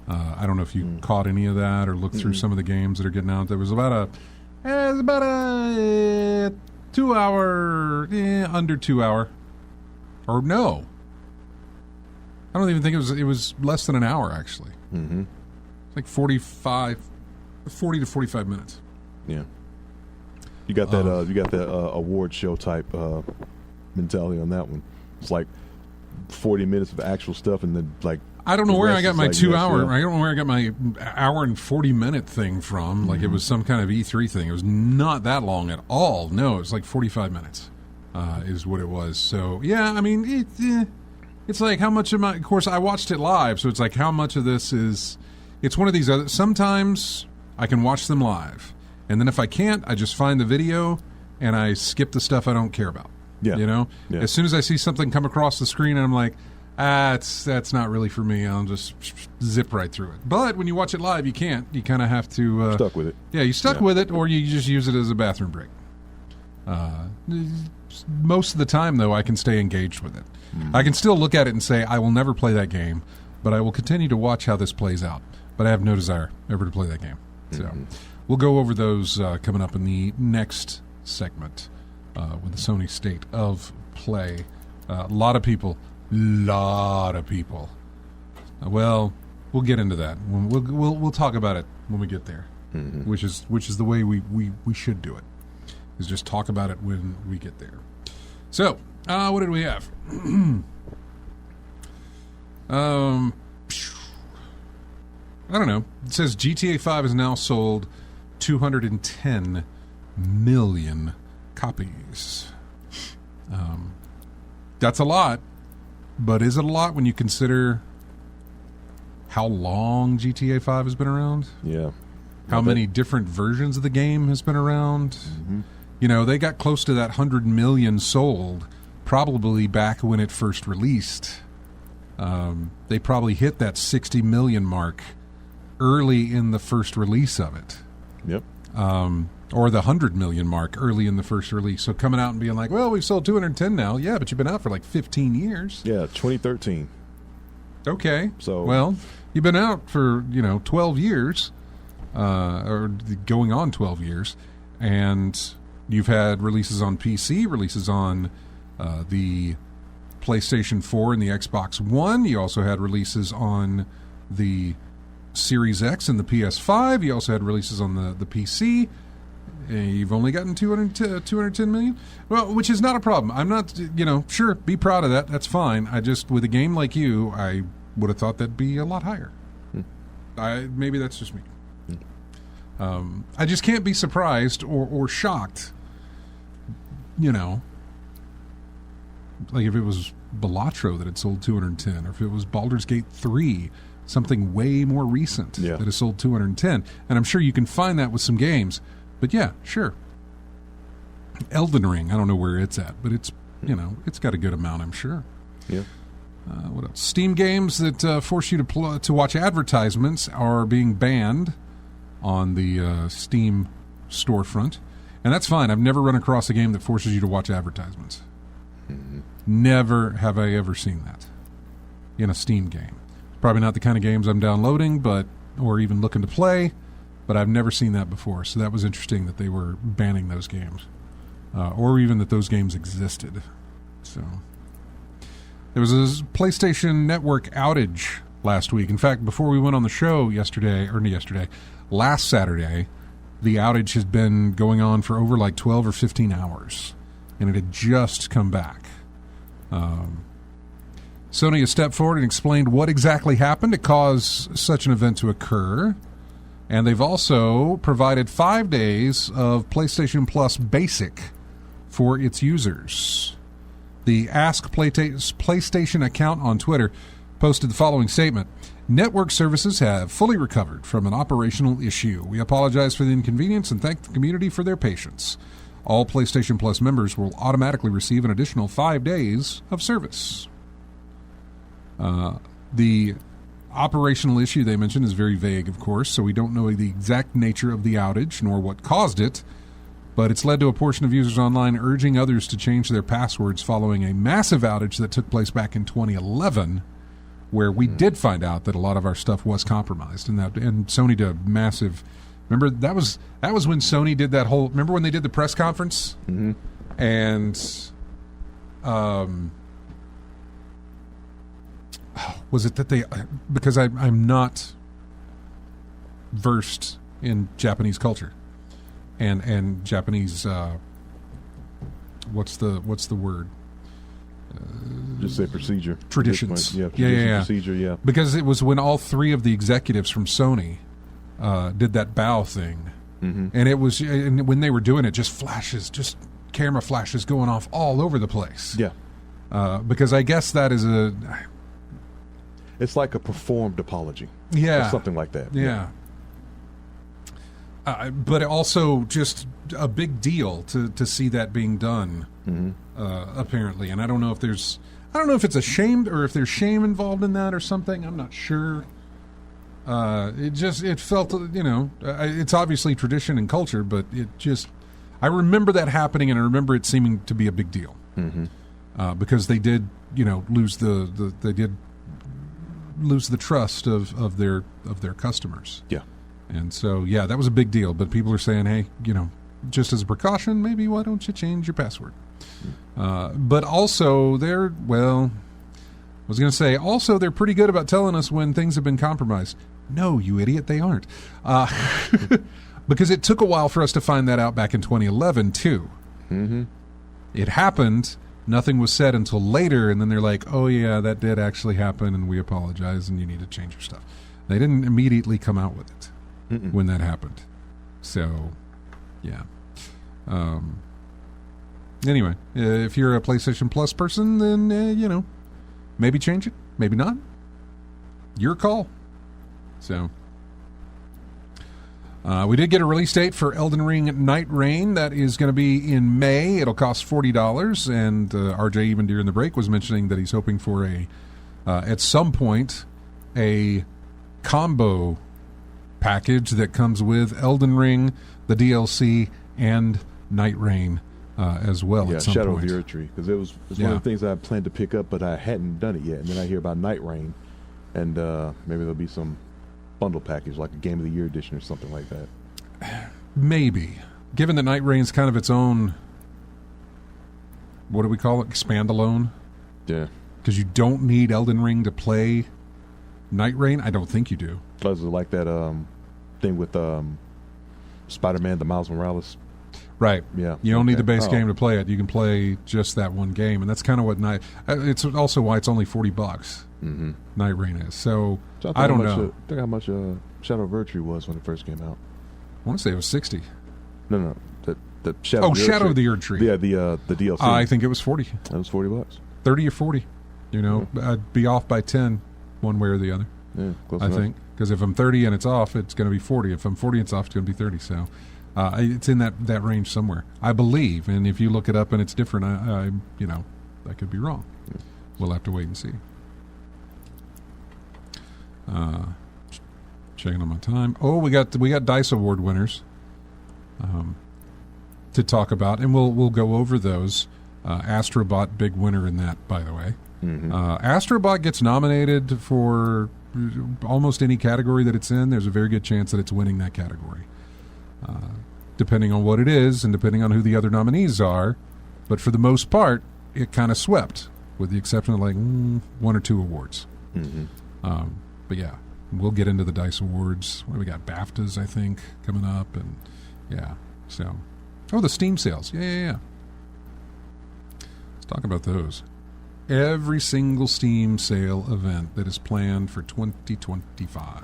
I don't know if you caught any of that or looked through some of the games that are getting out. There was about It's about a 2 hour, under 2 hour. Or no. I don't even think it was less than an hour, actually. Mm-hmm. It's like 40 to 45 minutes. Yeah. You got that award show type mentality on that one. It's like 40 minutes of actual stuff, and then like I don't know where I got my 2 hour. Yeah. I don't know where I got my hour and 40-minute thing from. Like it was some kind of E3 thing. It was not that long at all. No, it was like 45 minutes is what it was. So yeah, I mean it's like how much of my. Of course, I watched it live, so it's like how much of this is. It's one of these other. Sometimes I can watch them live, and then if I can't, I just find the video and I skip the stuff I don't care about. Yeah. You know, Yeah. As soon as I see something come across the screen, and I'm like, that's not really for me. I'll just zip right through it. But when you watch it live, you can't. You kind of have to stuck with it. Yeah, you stuck with it, or you just use it as a bathroom break. Most of the time, though, I can stay engaged with it. I can still look at it and say, I will never play that game, but I will continue to watch how this plays out. But I have no desire ever to play that game. So we'll go over those coming up in the next segment with the Sony State of Play. A lot of people. Well, we'll get into that. We'll talk about it when we get there, which is the way we should do it. Is just talk about it when we get there. So, what did we have? I don't know. It says GTA 5 has now sold 210 million copies. That's a lot, but is it a lot when you consider how long GTA 5 has been around? Yeah. How many different versions of the game has been around? You know, they got close to that 100 million sold probably back when it first released. They probably hit that 60 million mark early in the first release of it. Yep. Or the 100 million mark early in the first release. So coming out and being like, well, we've sold 210 now. Yeah, but you've been out for like 15 years. Yeah, 2013. Okay. So well, you've been out for, 12 years, or going on 12 years, and you've had releases on PC, releases on the PlayStation 4 and the Xbox One. You also had releases on the Series X and the PS5. You also had releases on the PC. You've only gotten 210 million? Well, which is not a problem. I'm not, sure, be proud of that. That's fine. I just, with a game like you, I would have thought that'd be a lot higher. Maybe that's just me. I just can't be surprised or shocked, like if it was Balatro that had sold 210, or if it was Baldur's Gate 3, something way more recent that has sold 210. And I'm sure you can find that with some games. But yeah, sure. Elden Ring, I don't know where it's at, but it's, it's got a good amount, I'm sure. Yeah. What else? Steam games that force you to watch advertisements are being banned on the Steam storefront. And that's fine. I've never run across a game that forces you to watch advertisements. Never have I ever seen that in a Steam game. Probably not the kind of games I'm downloading, or even looking to play, but I've never seen that before. So that was interesting that they were banning those games, or even that those games existed. So there was a PlayStation Network outage last week. In fact, before we went on the show last Saturday, the outage has been going on for over like 12 or 15 hours, and it had just come back. Sony has stepped forward and explained what exactly happened to cause such an event to occur. And they've also provided 5 days of PlayStation Plus Basic for its users. The Ask PlayStation account on Twitter posted the following statement. Network services have fully recovered from an operational issue. We apologize for the inconvenience and thank the community for their patience. All PlayStation Plus members will automatically receive an additional 5 days of service. The operational issue they mentioned is very vague, of course, so we don't know the exact nature of the outage nor what caused it, but it's led to a portion of users online urging others to change their passwords following a massive outage that took place back in 2011, where we did find out that a lot of our stuff was compromised, and Sony did a massive Remember that was when Sony did that whole. Remember when they did the press conference? Mm-hmm. And was it that they? Because I'm not versed in Japanese culture, and Japanese. What's the word? Just say procedure. Traditions. Yeah, procedure, yeah. Because it was when all three of the executives from Sony did that bow thing. Mm-hmm. And it was when they were doing it, just camera flashes going off all over the place. Yeah. Because I guess that is it's like a performed apology. Yeah. Or something like that. Yeah. But also just a big deal to see that being done, apparently. And I don't know if it's a shame or if there's shame involved in that or something. I'm not sure. It felt, it's obviously tradition and culture, but I remember that happening, and I remember it seeming to be a big deal. Mm-hmm. Because they did, lose the trust of their customers. Yeah. And so, yeah, that was a big deal. But people are saying, hey, just as a precaution, maybe why don't you change your password? But also, they're pretty good about telling us when things have been compromised. No, you idiot, they aren't. Because it took a while for us to find that out back in 2011, too. Mm-hmm. It happened. Nothing was said until later, and then they're like, oh, yeah, that did actually happen, and we apologize, and you need to change your stuff. They didn't immediately come out with it when that happened. So, yeah. Anyway, if you're a PlayStation Plus person, then, maybe change it, maybe not. Your call. So, we did get a release date for Elden Ring Night Rain. That is going to be in May. It'll cost $40, and RJ, even during the break, was mentioning that he's hoping for at some point, a combo package that comes with Elden Ring, the DLC, and Night Rain as well. Yeah, at some Shadow point. of the Earth Tree, because it's one of the things I planned to pick up, but I hadn't done it yet. And then I hear about Night Rain, and maybe there'll be some bundle package, like a Game of the Year edition or something like that. Maybe, given that Night Rain's kind of its own. What do we call it? Expandalone. Yeah, because you don't need Elden Ring to play Night Rain. I don't think you do. Plus, it's like that thing with Spider-Man, the Miles Morales. Right. Yeah. You don't need the base game to play it. You can play just that one game, and that's kind of what Night. It's also why it's only $40. Mm-hmm. Night Rain is. So I don't know. I think how much Shadow of the Earth Tree was when it first came out. I want to say it was $60. No. The Shadow. Oh, Shadow of the Earth Tree. Yeah, the DLC. I think it was $40. That was $40. 30 or 40. I'd be off by 10, one way or the other. Yeah, close I enough. think, because if I'm 30 and it's off, it's going to be 40. If I'm 40 and it's off, it's going to be 30. So it's in that range somewhere, I believe. And if you look it up and it's different, I could be wrong. Yeah. We'll have to wait and see. Checking on my time. Oh, we got DICE Award winners to talk about, and we'll go over those. Astrobot, big winner in that, by the way. Mm-hmm. Astrobot gets nominated for almost any category that it's in. There's a very good chance that it's winning that category, depending on what it is and depending on who the other nominees are. But for the most part, it kind of swept, with the exception of one or two awards. Mm-hmm. But yeah, we'll get into the DICE Awards. We got BAFTAs, I think, coming up, and yeah. So, the Steam sales. Yeah. Let's talk about those. Every single Steam sale event that is planned for 2025.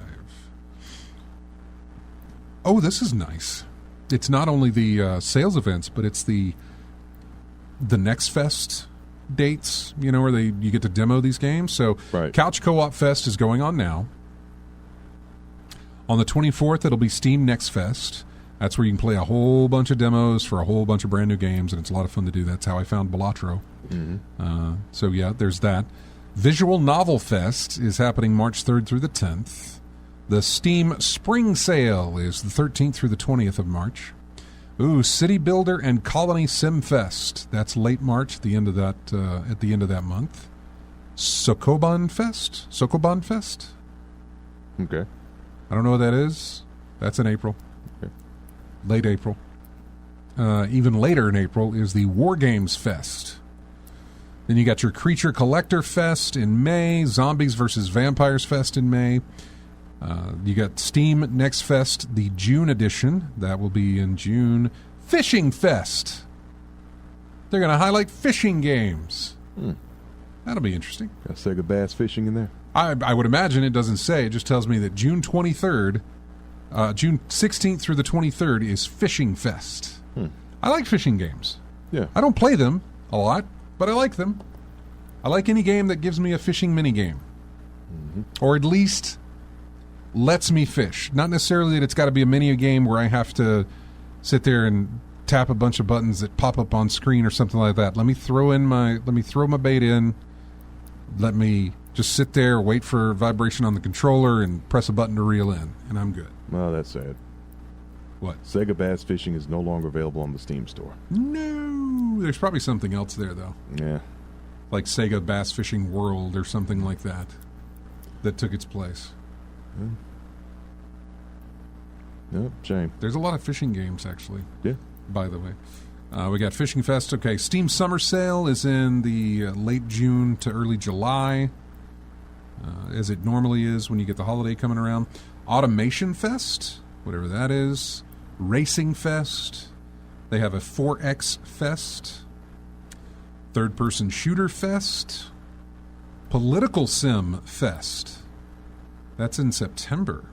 Oh, this is nice. It's not only the sales events, but it's the Next Fest dates, where you get to demo these games. So right. Couch Co-op Fest is going on now. On the 24th, it'll be Steam Next Fest. That's where you can play a whole bunch of demos for a whole bunch of brand new games, and it's a lot of fun to do. That's how I found Balatro. Mm-hmm. So yeah, there's that. Visual Novel Fest is happening March 3rd through the 10th. The Steam Spring Sale is the 13th through the 20th of March. City Builder and Colony Sim Fest. That's late March, at the end of that month. Sokoban Fest. Okay. I don't know what that is. That's in April. late April. Even later in April is the War Games Fest. Then you got your Creature Collector Fest in May, Zombies vs. Vampires Fest in May. You got Steam Next Fest, the June edition. That will be in June. Fishing Fest. They're going to highlight fishing games. That'll be interesting. Got Sega Bass Fishing in there? I would imagine. It doesn't say. It just tells me that June 23rd, June 16th through the 23rd is Fishing Fest. I like fishing games. Yeah. I don't play them a lot, but I like them. I like any game that gives me a fishing minigame. Or at least lets me fish. Not necessarily that it's got to be a mini game where I have to sit there and tap a bunch of buttons that pop up on screen or something like that. Let me throw my bait in. Let me just sit there, wait for vibration on the controller, and press a button to reel in, and I'm good. Well, that's sad. What? Sega Bass Fishing is no longer available on the Steam store. No. There's probably something else there, though. Yeah. Like Sega Bass Fishing World or something like that took its place. Yep, shame. There's a lot of fishing games, actually. Yeah. By the way. We got Fishing Fest. Okay, Steam Summer Sale is in the late June to early July, as it normally is when you get the holiday coming around. Automation Fest, whatever that is. Racing Fest. They have a 4X Fest. Third Person Shooter Fest. Political Sim Fest. That's in September.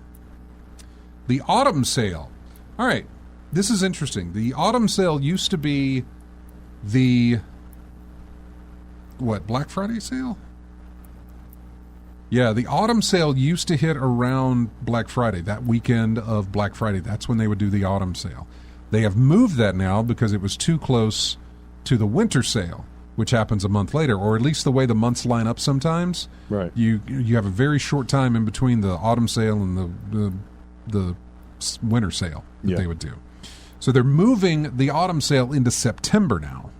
The Autumn Sale. All right, this is interesting. The Autumn Sale used to be the, Black Friday sale? Yeah, the Autumn Sale used to hit around Black Friday, that weekend of Black Friday. That's when they would do the Autumn Sale. They have moved that now because it was too close to the Winter Sale, which happens a month later, or at least the way the months line up sometimes. Right. You have a very short time in between the Autumn Sale and the Winter Sale that they would do. So they're moving the Autumn Sale into September now.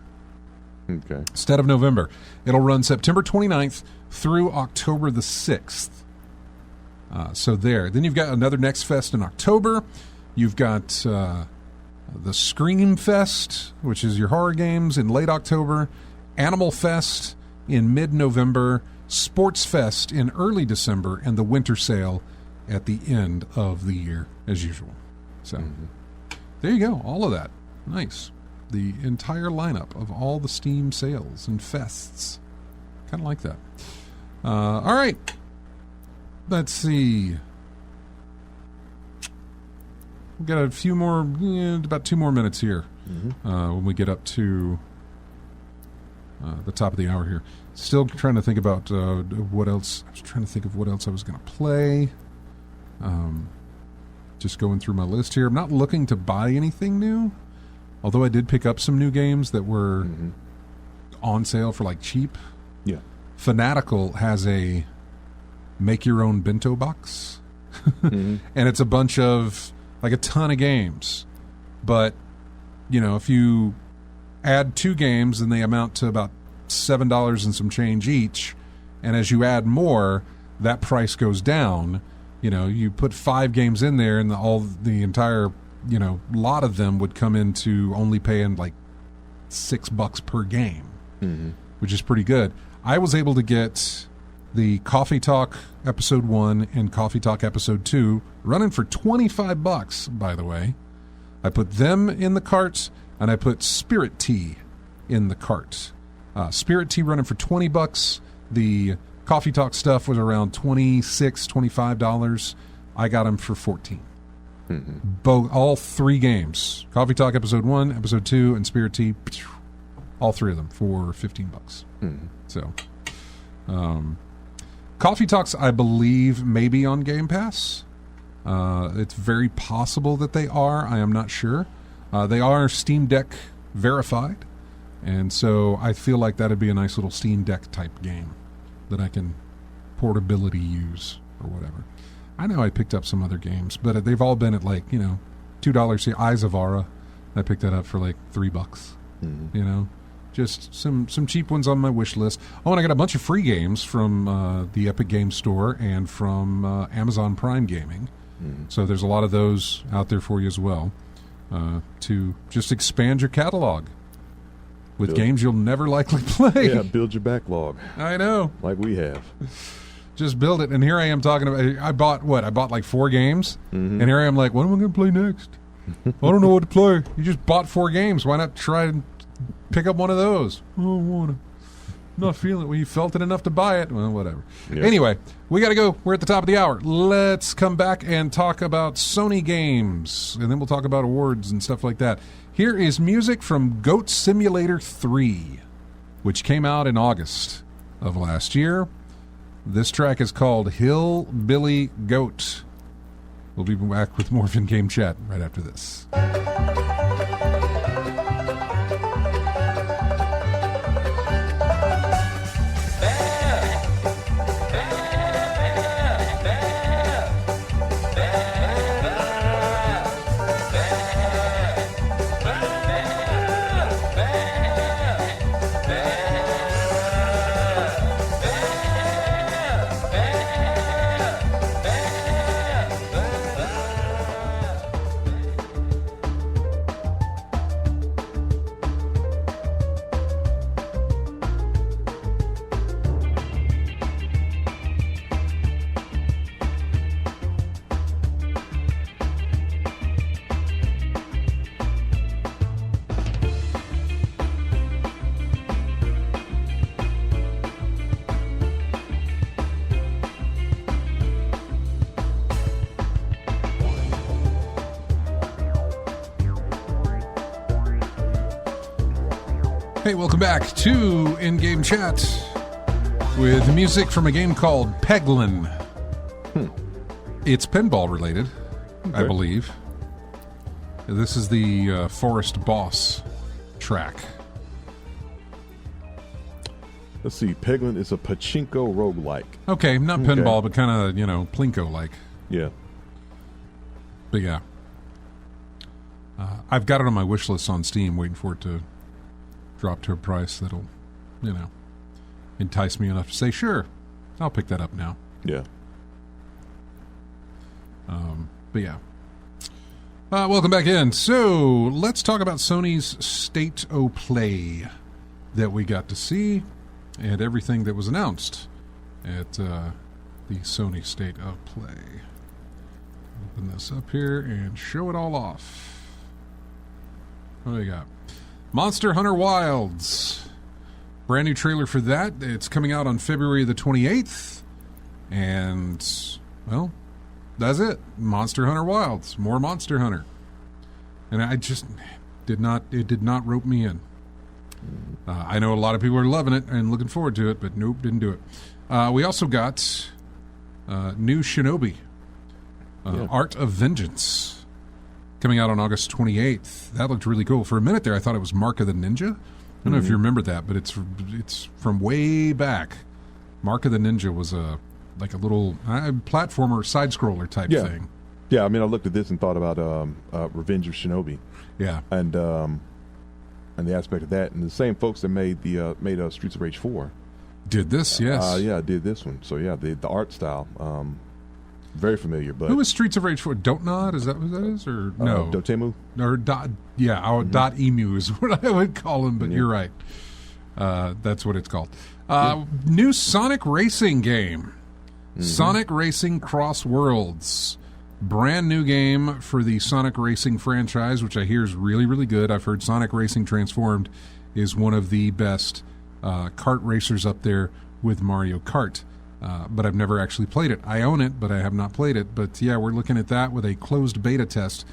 Okay. Instead of November. It'll run September 29th through October the 6th. So there. Then you've got another Next Fest in October. You've got the Scream Fest, which is your horror games, in late October. Animal Fest in mid-November. Sports Fest in early December. And the Winter Sale at the end of the year, as usual. So there you go. All of that. Nice. The entire lineup of all the Steam sales and fests. Kind of like that. All right. Let's see. We've got a few more, about 2 more minutes here when we get up to the top of the hour here. Still trying to think about what else. I was trying to think of what else I was going to play. Just going through my list here. I'm not looking to buy anything new. Although I did pick up some new games that were on sale for like cheap. Yeah. Fanatical has a make your own bento box. And it's a bunch of, like, a ton of games. But, if you add 2 games, then they amount to about $7 and some change each. And as you add more, that price goes down. You put 5 games in there, and the entire lot of them would come into only paying like $6 per game, which is pretty good. I was able to get the Coffee Talk Episode 1 and Coffee Talk Episode 2 running for $25, by the way. I put them in the cart, and I put Spirit Tea in the cart. Spirit Tea running for $20. The Coffee Talk stuff was around $26, $25. I got them for $14. All 3 games. Coffee Talk Episode 1, Episode 2, and Spirit Tea. All 3 of them for $15. So, Coffee Talks, I believe, may be on Game Pass. It's very possible that they are. I am not sure. They are Steam Deck verified. And so I feel like that would be a nice little Steam Deck type game that I can portability use or whatever. I know I picked up some other games, but they've all been at like, $2 here. Eyes of Ara, I picked that up for like $3. Just some cheap ones on my wish list. Oh, and I got a bunch of free games from the Epic Games Store and from Amazon Prime Gaming. So there's a lot of those out there for you as well. to just expand your catalog with games you'll never likely play. Yeah, build your backlog. I know. Like we have. Just build it. And here I am talking about, I bought like 4 games. Mm-hmm. And here I am like, what am I going to play next? I don't know what to play. You just bought 4 games. Why not try and pick up one of those? I don't want to. Not feeling it. Well, you felt it enough to buy it. Well, whatever. Yeah. Anyway, we got to go. We're at the top of the hour. Let's come back and talk about Sony games. And then we'll talk about awards and stuff like that. Here is music from Goat Simulator 3, which came out in August of last year. This track is called Hillbilly Goat. We'll be back with more in-game chat right after this. Hey, welcome back to In-Game Chat with music from a game called Peglin. It's pinball related, okay. I believe. This is the Forest Boss track. Let's see, Peglin is a pachinko roguelike. Okay, not pinball, but kind of, Plinko-like. Yeah. But yeah. I've got it on my wish list on Steam, waiting for it to drop to a price that'll, entice me enough to say, sure, I'll pick that up now. Yeah. But yeah. Welcome back in. So, let's talk about Sony's State o' Play that we got to see and everything that was announced at the Sony State of Play. Open this up here and show it all off. What do we got? Monster Hunter Wilds. Brand new trailer for that. It's coming out on February the 28th. And, well, that's it. Monster Hunter Wilds. More Monster Hunter. And I just did not rope me in. I know a lot of people are loving it and looking forward to it, but nope, didn't do it. We also got new Shinobi. Art of Vengeance. Coming out on August 28th. That looked really cool. For a minute there, I thought it was Mark of the Ninja. I don't know if you remember that, but it's from way back. Mark of the Ninja was a little platformer, side-scroller type thing. Yeah, I mean, I looked at this and thought about Revenge of Shinobi. Yeah. And the aspect of that. And the same folks that made Streets of Rage 4. Did this, yes. Did this one. So, yeah, the art style. Very familiar, but... Who was Streets of Rage 4? Don't-Nod? Is that what that is? Or no? Dotemu? Or Dot Emu is what I would call him, but you're right. That's what it's called. New Sonic Racing game. Sonic Racing Cross Worlds. Brand new game for the Sonic Racing franchise, which I hear is really, really good. I've heard Sonic Racing Transformed is one of the best kart racers up there with Mario Kart. But I've never actually played it. I own it, but I have not played it. But yeah, we're looking at that with a closed beta test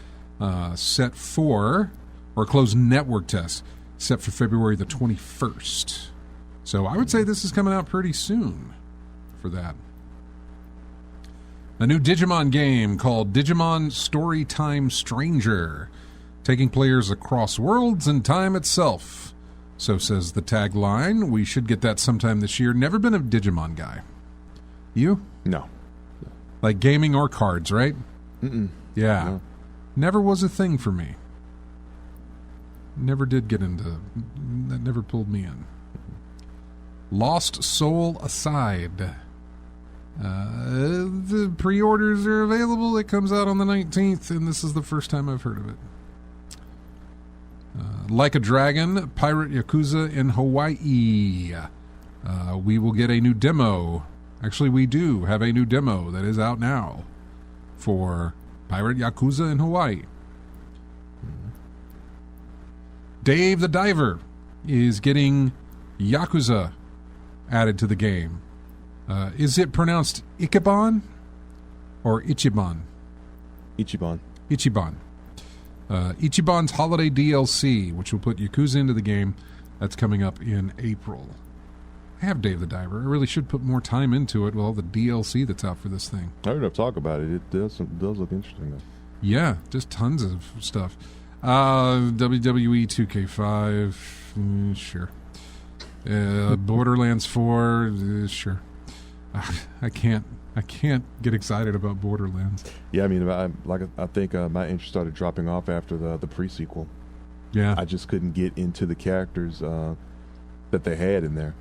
set for, or closed network test set for February the 21st. So I would say this is coming out pretty soon for that. A new Digimon game called Digimon Storytime Stranger, taking players across worlds and time itself. So says the tagline. We should get that sometime this year. Never been a Digimon guy. You? No. Like gaming or cards, right? Mm-mm. Yeah. No. Never was a thing for me. Never did get into... That never pulled me in. Lost Soul Aside. The pre-orders are available. It comes out on the 19th, and this is the first time I've heard of it. Like a Dragon, Pirate Yakuza in Hawaii. We will get a new demo. Actually, we do have a new demo that is out now for Pirate Yakuza in Hawaii. Dave the Diver is getting Yakuza added to the game. Is it pronounced Ichiban or Ichiban? Ichiban. Ichiban. Ichiban's Holiday DLC, which will put Yakuza into the game. That's coming up in April. I have Dave the Diver. I really should put more time into it with all the DLC that's out for this thing. I heard enough talk about it. It does look interesting, though. Yeah, just tons of stuff. WWE 2K5, sure. Borderlands 4, sure. I can't get excited about Borderlands. Yeah, I mean, I think my interest started dropping off after the pre-sequel. Yeah. I just couldn't get into the characters that they had in there.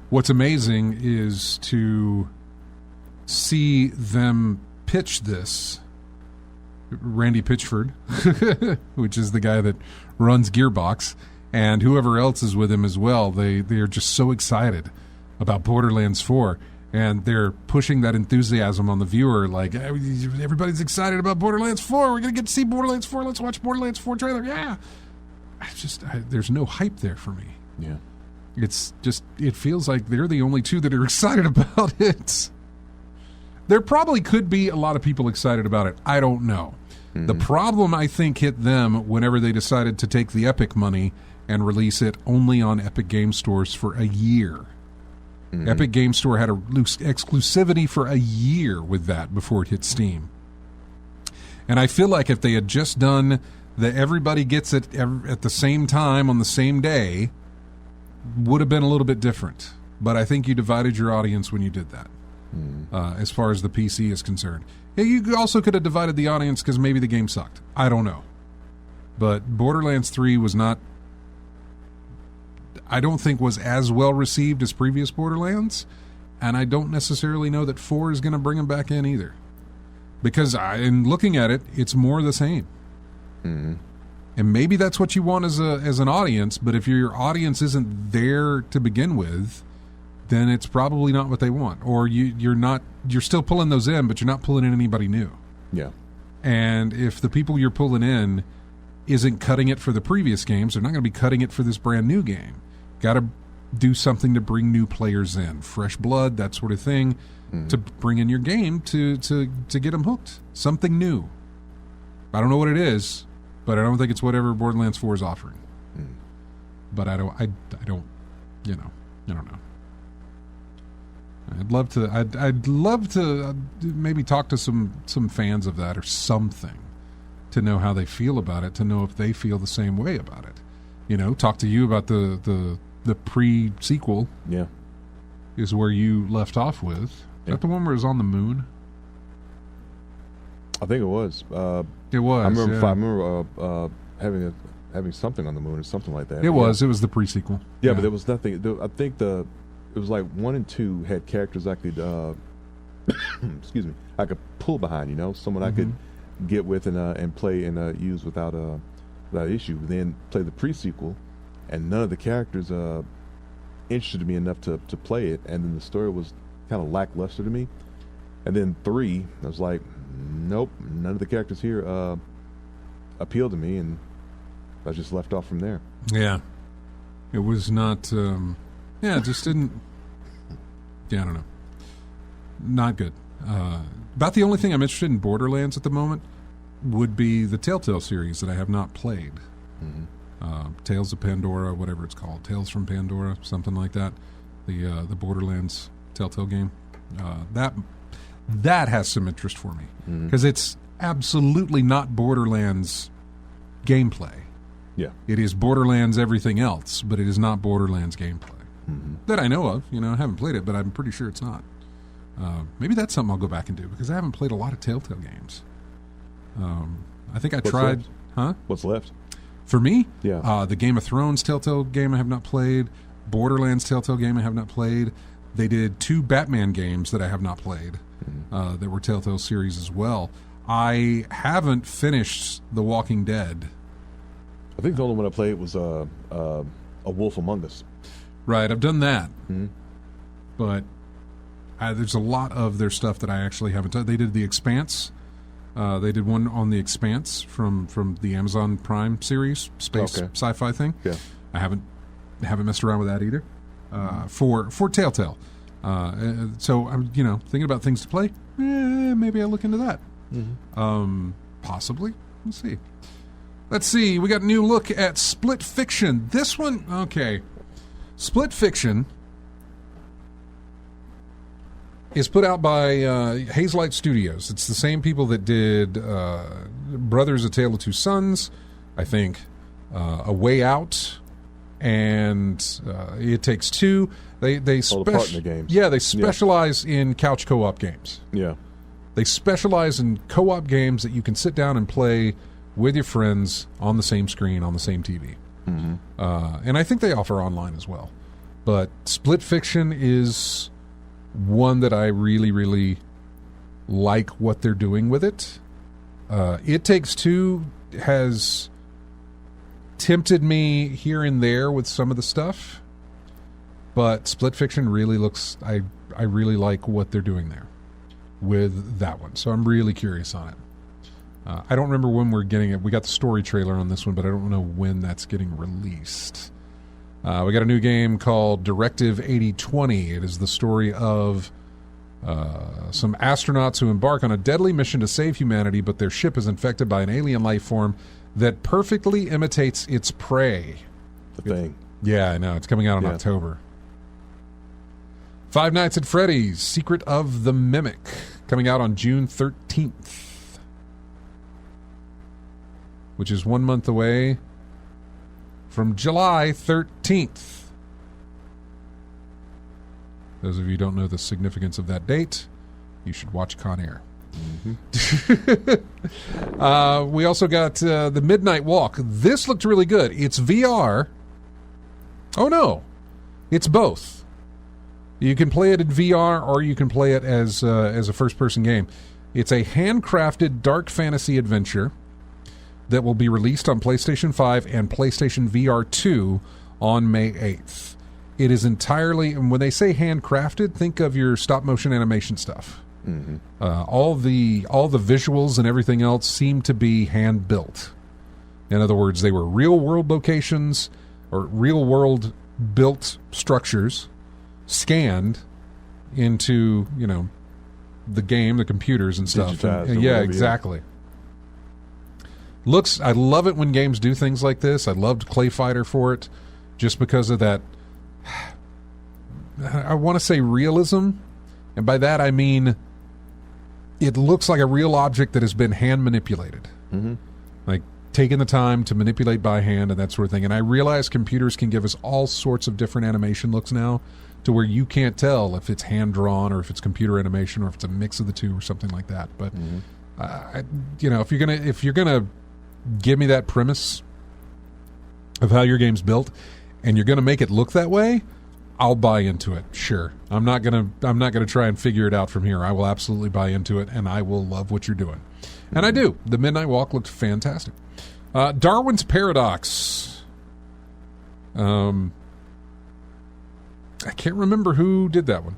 What's amazing is to see them pitch this. Randy Pitchford, which is the guy that runs Gearbox, and whoever else is with him as well, they are just so excited about Borderlands 4, and they're pushing that enthusiasm on the viewer, like, everybody's excited about Borderlands 4, we're going to get to see Borderlands 4, let's watch Borderlands 4 trailer, yeah! There's no hype there for me. Yeah. It's just, it feels like they're the only two that are excited about it. There probably could be a lot of people excited about it. I don't know. Mm-hmm. The problem, I think, hit them whenever they decided to take the Epic money and release it only on Epic Game Stores for a year. Mm-hmm. Epic Game Store had exclusivity for a year with that before it hit Steam. And I feel like if they had just done the everybody gets it at the same time on the same day, would have been a little bit different. But I think you divided your audience when you did that. As far as the PC is concerned. Yeah, you also could have divided the audience because maybe the game sucked. I don't know. But Borderlands 3 was not, I don't think was as well received as previous Borderlands, and I don't necessarily know that 4 is going to bring them back in either. Because in looking at it, it's more the same. Mm-hmm. And maybe that's what you want as an audience, but if your audience isn't there to begin with, then it's probably not what they want. Or you're still pulling those in, but you're not pulling in anybody new. Yeah. And if the people you're pulling in isn't cutting it for the previous games, they're not going to be cutting it for this brand new game. Got to do something to bring new players in. Fresh blood, that sort of thing, to bring in your game to get them hooked. Something new. I don't know what it is, but I don't think it's whatever Borderlands 4 is offering. But I don't know. I'd love to maybe talk to some fans of that or something to know how they feel about it, to know if they feel the same way about it. You know, talk to you about the pre-sequel. Yeah. Is where you left off with. Is that the one where it was on the moon? I think it was. It was. I remember having something on the moon or something like that. It was the pre-sequel. Yeah, but there was nothing. I think it was like 1 and 2 had characters I could, excuse me, I could pull behind. You know, someone I could get with and play and use without issue. Then play the pre-sequel, and none of the characters interested me enough to play it. And then the story was kind of lackluster to me. And then 3, I was like, nope, none of the characters here appealed to me, and I just left off from there. Yeah, it was not. It just didn't. Yeah, I don't know. Not good. About the only thing I'm interested in Borderlands at the moment would be the Telltale series that I have not played. Mm-hmm. Tales of Pandora, whatever it's called, Tales from Pandora, something like that. The Borderlands Telltale game. That has some interest for me because it's absolutely not Borderlands gameplay. Yeah, it is Borderlands everything else, but it is not Borderlands gameplay. That I know of. You know, I haven't played it, but I'm pretty sure it's not. Maybe that's something I'll go back and do because I haven't played a lot of Telltale games. I think I tried. Left? Huh? What's left? For me? Yeah. The Game of Thrones Telltale game I have not played. Borderlands Telltale game I have not played. They did 2 Batman games that I have not played. That were Telltale series as well. I haven't finished The Walking Dead I think the only one I played was A Wolf Among Us. Right, I've done that. Mm-hmm. But there's a lot of their stuff that I actually haven't done. They did The Expanse. They did one on The Expanse from the Amazon Prime series, space sci-fi thing. Yeah. I haven't messed around with that either. For Telltale. So I'm thinking about things to play. Maybe I'll look into that. Mm-hmm. Possibly. Let's see. We got a new look at Split Fiction. This one, okay. Split Fiction is put out by Hazelight Studios. It's the same people that did Brothers: A Tale of Two Sons, I think, A Way Out, and It Takes Two. They the partner games. Yeah, they specialize in couch co-op games. Yeah. They specialize in co-op games that you can sit down and play with your friends on the same screen, on the same TV. Mm-hmm. And I think they offer online as well. But Split Fiction is one that I really, really like what they're doing with it. It Takes Two has tempted me here and there with some of the stuff. But Split Fiction really looks... I really like what they're doing there with that one. So I'm really curious on it. I don't remember when we're getting it. We got the story trailer on this one, but I don't know when that's getting released. We got a new game called Directive 8020. It is the story of some astronauts who embark on a deadly mission to save humanity, but their ship is infected by an alien life form that perfectly imitates its prey. The Thing. Yeah, I know. It's coming out in October. Five Nights at Freddy's, Secret of the Mimic, coming out on June 13th, which is 1 month away from July 13th. Those of you who don't know the significance of that date, you should watch Con Air. Mm-hmm. We also got The Midnight Walk. This looked really good. It's VR. Oh, no. It's both. You can play it in VR or you can play it as a first-person game. It's a handcrafted dark fantasy adventure that will be released on PlayStation 5 and PlayStation VR 2 on May 8th. It is entirely, and when they say handcrafted, think of your stop-motion animation stuff. Mm-hmm. All the visuals and everything else seem to be hand-built. In other words, they were real-world locations or real-world built structures scanned into, the game, the computers and stuff. Exactly. I love it when games do things like this. I loved Clay Fighter for it, just because of that, I want to say realism, and by that I mean it looks like a real object that has been hand manipulated. Mm-hmm. Like, taking the time to manipulate by hand and that sort of thing. And I realize computers can give us all sorts of different animation looks now, to where you can't tell if it's hand-drawn or if it's computer animation or if it's a mix of the two or something like that. But, if you're gonna give me that premise of how your game's built and you're gonna make it look that way, I'll buy into it. Sure. I'm not gonna try and figure it out from here. I will absolutely buy into it, and I will love what you're doing. And I do. The Midnight Walk looked fantastic. Darwin's Paradox. I can't remember who did that one.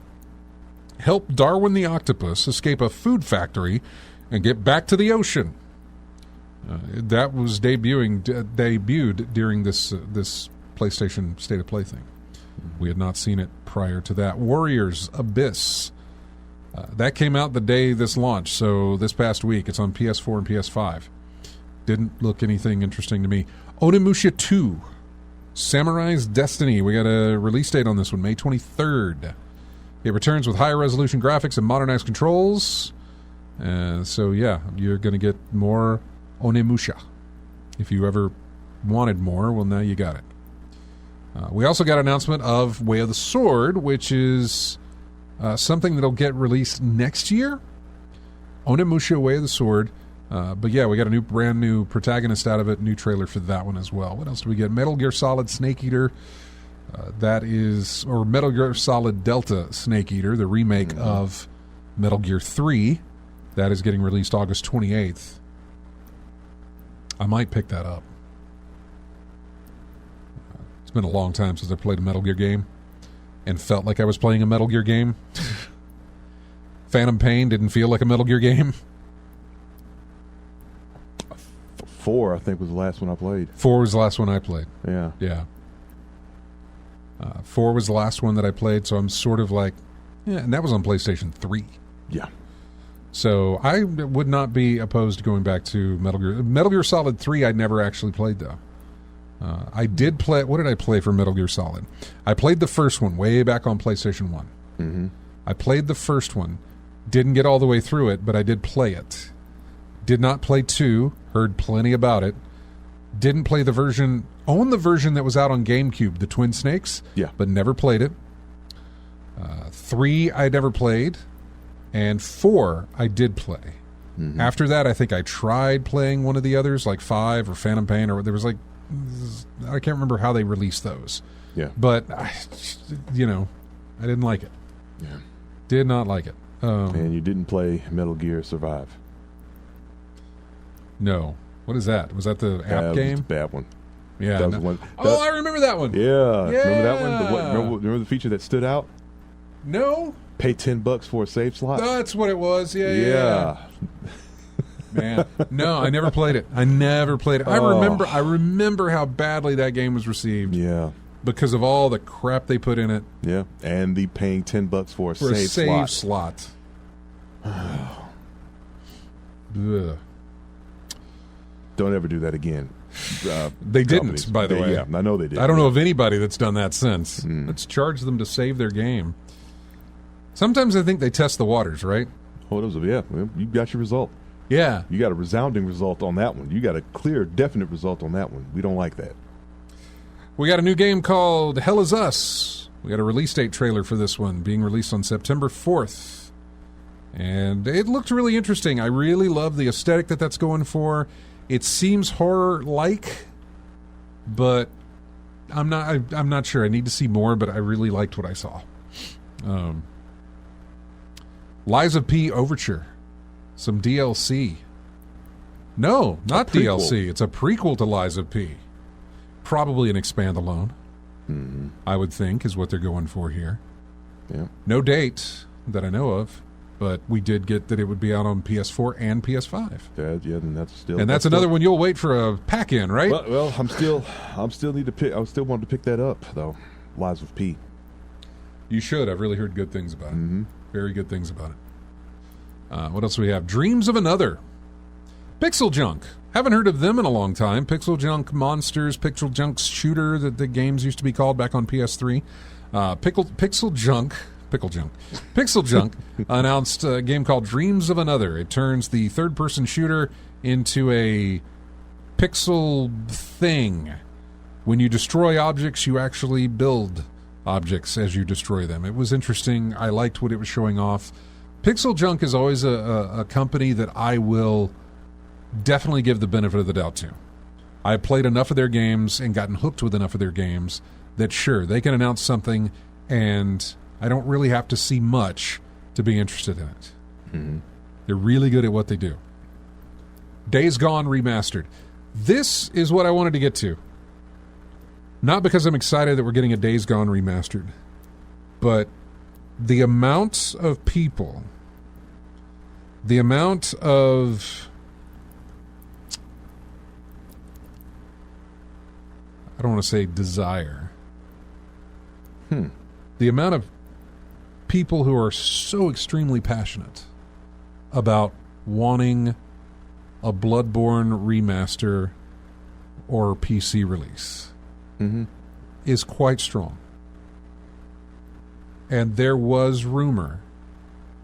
Help Darwin the octopus escape a food factory and get back to the ocean. That was debuted during this PlayStation State of Play thing. We had not seen it prior to that. Warriors Abyss. That came out the day this launched, so this past week. It's on PS4 and PS5. Didn't look anything interesting to me. Onimusha 2. Samurai's Destiny. We got a release date on this one, May 23rd. It returns with higher resolution graphics and modernized controls. So yeah, you're going to get more Onimusha. If you ever wanted more, well, now you got it. We also got an announcement of Way of the Sword, which is something that'll get released next year. Onimusha, Way of the Sword. But yeah, we got a brand new protagonist out of it, new trailer for that one as well. What else do we get? Metal Gear Solid Snake Eater. Or Metal Gear Solid Delta Snake Eater, the remake of Metal Gear 3. That is getting released August 28th. I might pick that up. been a long time since I played a Metal Gear game and felt like I was playing a Metal Gear game. Phantom Pain didn't feel like a Metal Gear game. 4, I think, was the last one I played. 4 was the last one I played. Yeah. Yeah. 4 was the last one that I played, so I'm sort of like, yeah, and that was on PlayStation 3. Yeah. So I would not be opposed to going back to Metal Gear. Metal Gear Solid 3 I never actually played, though. I did play... What did I play for Metal Gear Solid? I played the first one way back on PlayStation 1. Mm-hmm. I played the first one. Didn't get all the way through it, but I did play it. Did not play 2. Heard plenty about it. Didn't play the version... Owned the version that was out on GameCube, the Twin Snakes. Yeah. But never played it. 3 I never played. And 4 I did play. Mm-hmm. After that, I think I tried playing one of the others, like 5 or Phantom Pain, or there was like... I can't remember how they released those. Yeah. But, I didn't like it. Yeah. Did not like it. And you didn't play Metal Gear Survive. No. What is that? Was that the app Was game? a bad one. Yeah. That was one. I remember that one. Yeah. Yeah. Remember that one? Remember the feature that stood out? No. Pay $10 for a save slot? That's what it was. Yeah. Man. No, I never played it. I remember how badly that game was received. Yeah. Because of all the crap they put in it. Yeah. And the paying $10 for a save slot. Ugh. Don't ever do that again. They didn't, by the way. Yeah, I know they did. I don't know of anybody that's done that since. Mm. Let's charge them to save their game. Sometimes I think they test the waters, right? Oh, yeah. Well, you got your result. Yeah. You got a resounding result on that one. You got a clear, definite result on that one. We don't like that. We got a new game called Hell Is Us. We got a release date trailer for this one, being released on September 4th. And it looked really interesting. I really love the aesthetic that's going for. It seems horror-like, but I'm not sure. I need to see more, but I really liked what I saw. Lies of P Overture. Some DLC. No, not DLC. It's a prequel to Lies of P. Probably an expand-alone, I would think, is what they're going for here. Yeah. No date that I know of, but we did get that it would be out on PS4 and PS5. Yeah, and that's another one you'll wait for a pack-in, right? Well, I still wanted to pick that up though. Lies of P. You should. I've really heard good things about it. Mm-hmm. Very good things about it. What else do we have? Dreams of Another. Pixel Junk. Haven't heard of them in a long time. Pixel Junk Monsters, Pixel Junk Shooter, that the games used to be called back on PS3. Pixel Junk announced a game called Dreams of Another. It turns the third-person shooter into a pixel thing. When you destroy objects, you actually build objects as you destroy them. It was interesting. I liked what it was showing off. Pixel Junk is always a company that I will definitely give the benefit of the doubt to. I played enough of their games and gotten hooked with enough of their games that sure, they can announce something and I don't really have to see much to be interested in it. Mm-hmm. They're really good at what they do. Days Gone Remastered. This is what I wanted to get to. Not because I'm excited that we're getting a Days Gone Remastered, but the amount of people, the amount of... I don't want to say desire. The amount of people who are so extremely passionate about wanting a Bloodborne remaster or PC release is quite strong. And there was rumor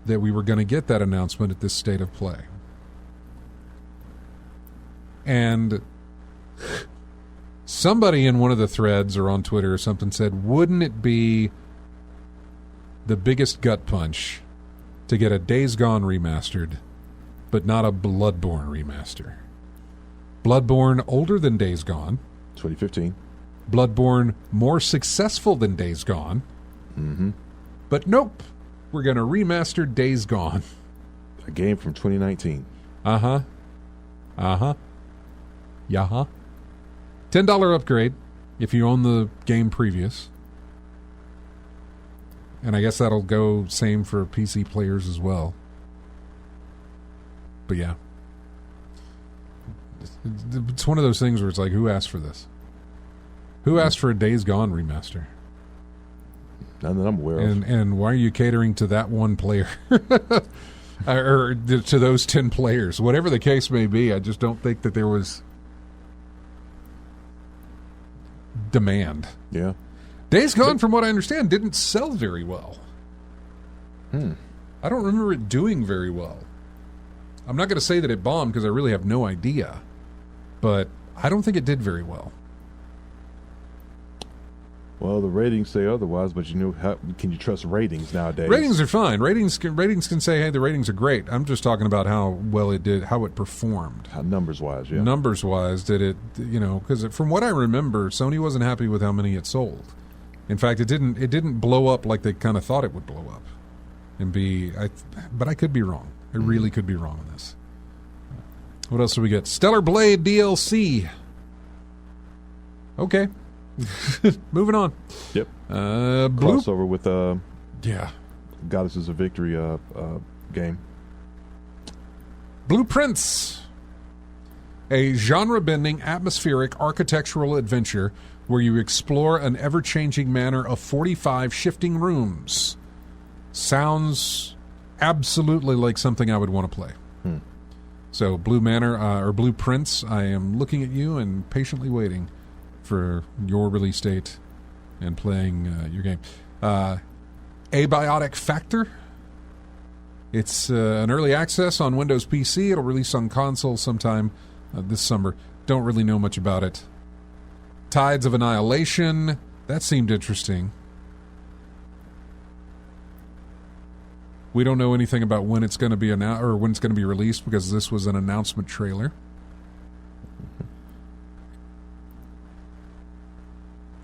that we were going to get that announcement at this State of Play. And somebody in one of the threads or on Twitter or something said, wouldn't it be the biggest gut punch to get a Days Gone remastered, but not a Bloodborne remaster? Bloodborne older than Days Gone. 2015. Bloodborne more successful than Days Gone. But nope, we're going to remaster Days Gone. A game from 2019. $10 upgrade. if you own the game previous. And I guess that'll go same for PC players as well. But yeah. It's one of those things where it's like, who asked for this? Who asked for a Days Gone remaster? None that I'm aware of. And why are you catering to that one player? or to those 10 players? Whatever the case may be, I just don't think that there was demand. Yeah. Days Gone, from what I understand, didn't sell very well. I don't remember it doing very well. I'm not going to say that it bombed because I really have no idea. But I don't think it did very well. Well, the ratings say otherwise, but how can you trust ratings nowadays? Ratings are fine. Ratings can say, hey, the ratings are great. I'm just talking about how well it did, how it performed. Numbers-wise, yeah. Numbers-wise, did it, because from what I remember, Sony wasn't happy with how many it sold. In fact, it didn't blow up like they kind of thought it would blow up. But I could be wrong. I really could be wrong on this. What else do we get? Stellar Blade DLC. Okay. Moving on. Yep. Blue crossover with Goddesses of Victory game. Blueprints. A genre-bending, atmospheric, architectural adventure where you explore an ever-changing manor of 45 shifting rooms. Sounds absolutely like something I would want to play. So, Blue Manor, or Blueprints, I am looking at you and patiently waiting for your release date and playing your game. Abiotic Factor. It's an early access on Windows PC. It'll release on console sometime this summer. Don't really know much about it. Tides of Annihilation. That seemed interesting. We don't know anything about when it's going to be announced or when it's going to be released because this was an announcement trailer.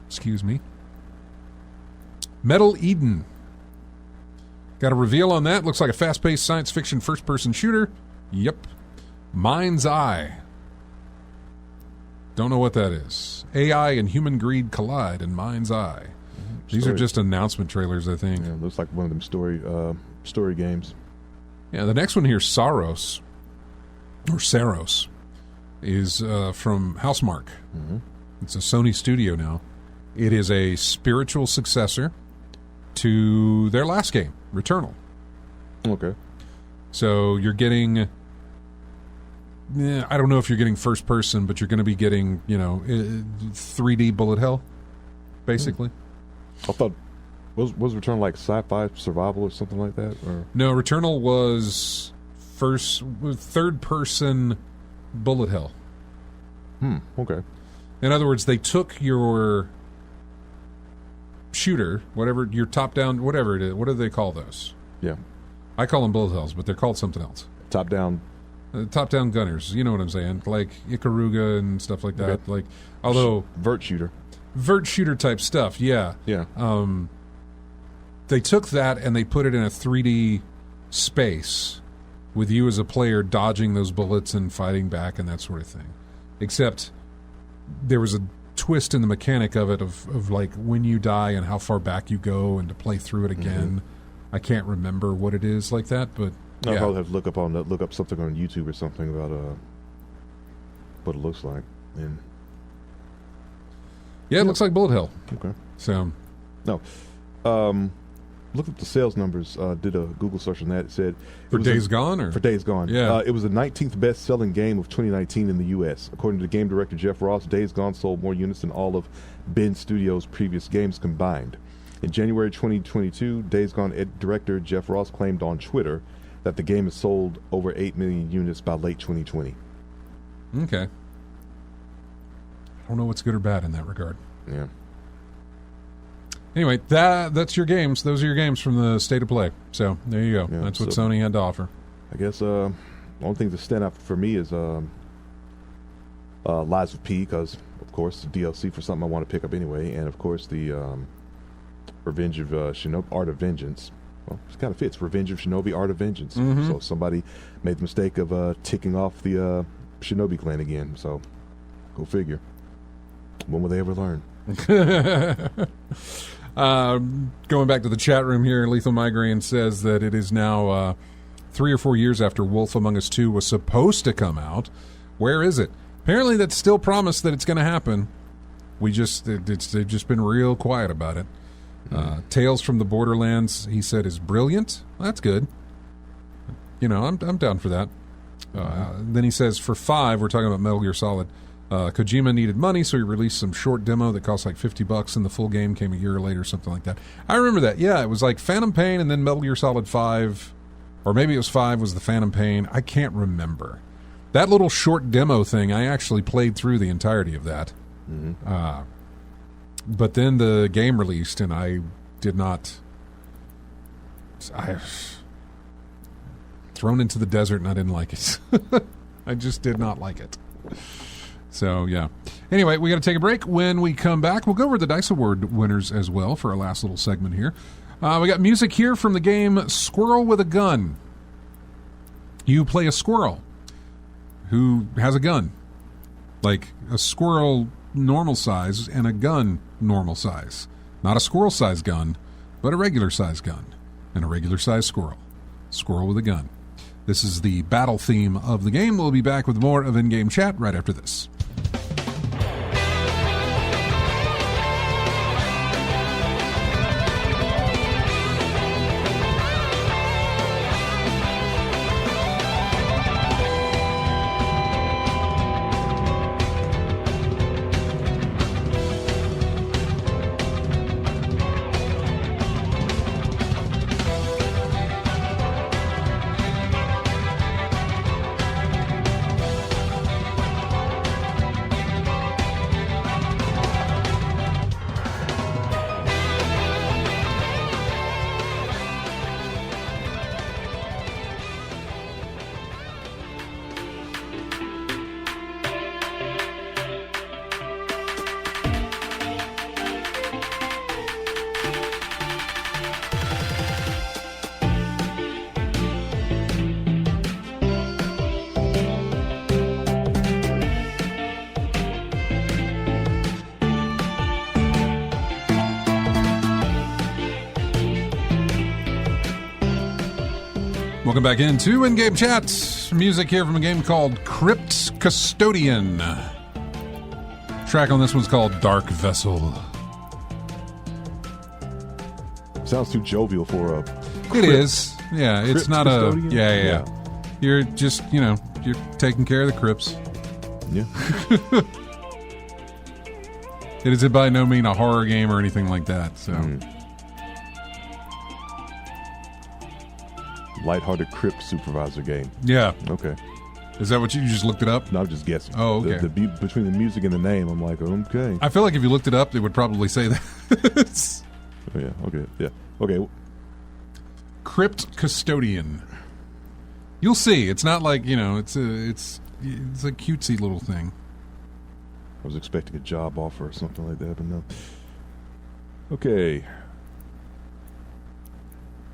Excuse me. Metal Eden. Got a reveal on that. Looks like a fast-paced science fiction first-person shooter. Yep. Mind's Eye. Don't know what that is. AI and human greed collide in Mind's Eye. These are just announcement trailers, I think. Yeah, looks like one of them story games. Yeah, the next one here, Saros, or Saros, is from Housemarque. It's a Sony studio now. It is a spiritual successor to their last game, Returnal. Okay. So you're getting... I don't know if you're getting first person, but you're going to be getting, 3D bullet hell, basically. I thought... Was Returnal like sci-fi survival or something like that? Or? No, Returnal was third-person bullet hell. Okay. In other words, they took your shooter, whatever, your top-down, whatever it is. What do they call those? Yeah. I call them bullet hells, but they're called something else. Top-down. Top-down gunners. You know what I'm saying? Like Ikaruga and stuff like that. Okay. Like, although... Vert shooter type stuff, yeah. Yeah. They took that and they put it in a 3D space with you as a player dodging those bullets and fighting back and that sort of thing. Except there was a twist in the mechanic of it of like when you die and how far back you go and to play through it again. I can't remember what it is like that, but yeah. I'll probably have to look up something on YouTube or something about what it looks like. And yeah, it looks like bullet hell. Okay. So no. Looked up the sales numbers, did a Google search on that. It said... For Days Gone? Or? For Days Gone. Yeah. It was the 19th best-selling game of 2019 in the U.S. According to game director Jeff Ross, Days Gone sold more units than all of Ben Studios' previous games combined. In January 2022, Days Gone director Jeff Ross claimed on Twitter that the game has sold over 8 million units by late 2020. Okay. I don't know what's good or bad in that regard. Yeah. Anyway, that's your games. Those are your games from the State of Play. So, there you go. Yeah, that's what Sony had to offer. I guess the only thing to stand out for me is Lies of P, because, of course, the DLC for something I want to pick up anyway, and, of course, the Revenge of Shinobi, Art of Vengeance. Well, it kind of fits. Revenge of Shinobi, Art of Vengeance. So somebody made the mistake of ticking off the Shinobi clan again. So, go figure. When will they ever learn? Going back to the chat room here, Lethal Migraine says that it is now 3 or 4 years after Wolf Among Us 2 was supposed to come out. Where is it? Apparently that's still promised that it's going to happen. They've just been real quiet about it. Tales from the Borderlands, he said, is brilliant. Well, that's good. I'm down for that. Then he says, for 5, we're talking about Metal Gear Solid. Kojima needed money, so he released some short demo that cost like $50, and the full game came a year later, something like that. I remember that. Yeah, it was like Phantom Pain, and then Metal Gear Solid 5, or maybe it was 5 was the Phantom Pain. I can't remember. That little short demo thing, I actually played through the entirety of that. Mm-hmm. But then the game released, and I did not... Thrown into the desert, and I didn't like it. I just did not like it. So, yeah. Anyway, we got to take a break. When we come back, we'll go over the Dice Award winners as well for our last little segment here. We got music here from the game Squirrel with a Gun. You play a squirrel who has a gun. Like a squirrel normal size and a gun normal size. Not a squirrel size gun, but a regular size gun. And a regular size squirrel. Squirrel with a gun. This is the battle theme of the game. We'll be back with more of In-Game Chat right after this. Welcome back into In-Game Chat. Music here from a game called Crypt Custodian. Track on this one's called Dark Vessel. Sounds too jovial for a crypt. It is. Yeah, it's not custodian? Yeah. You're just, you're taking care of the crypts. Yeah. It is by no means a horror game or anything like that, so... Lighthearted crypt supervisor game. Yeah. Okay. Is that what you just looked it up? No, I'm just guessing. Oh, okay. The beat between the music and the name, I'm like, okay. I feel like if you looked it up, it would probably say that. Oh, yeah. Okay. Yeah. Okay. Crypt Custodian. You'll see. It's not like it's a cutesy little thing. I was expecting a job offer or something like that, but no. Okay.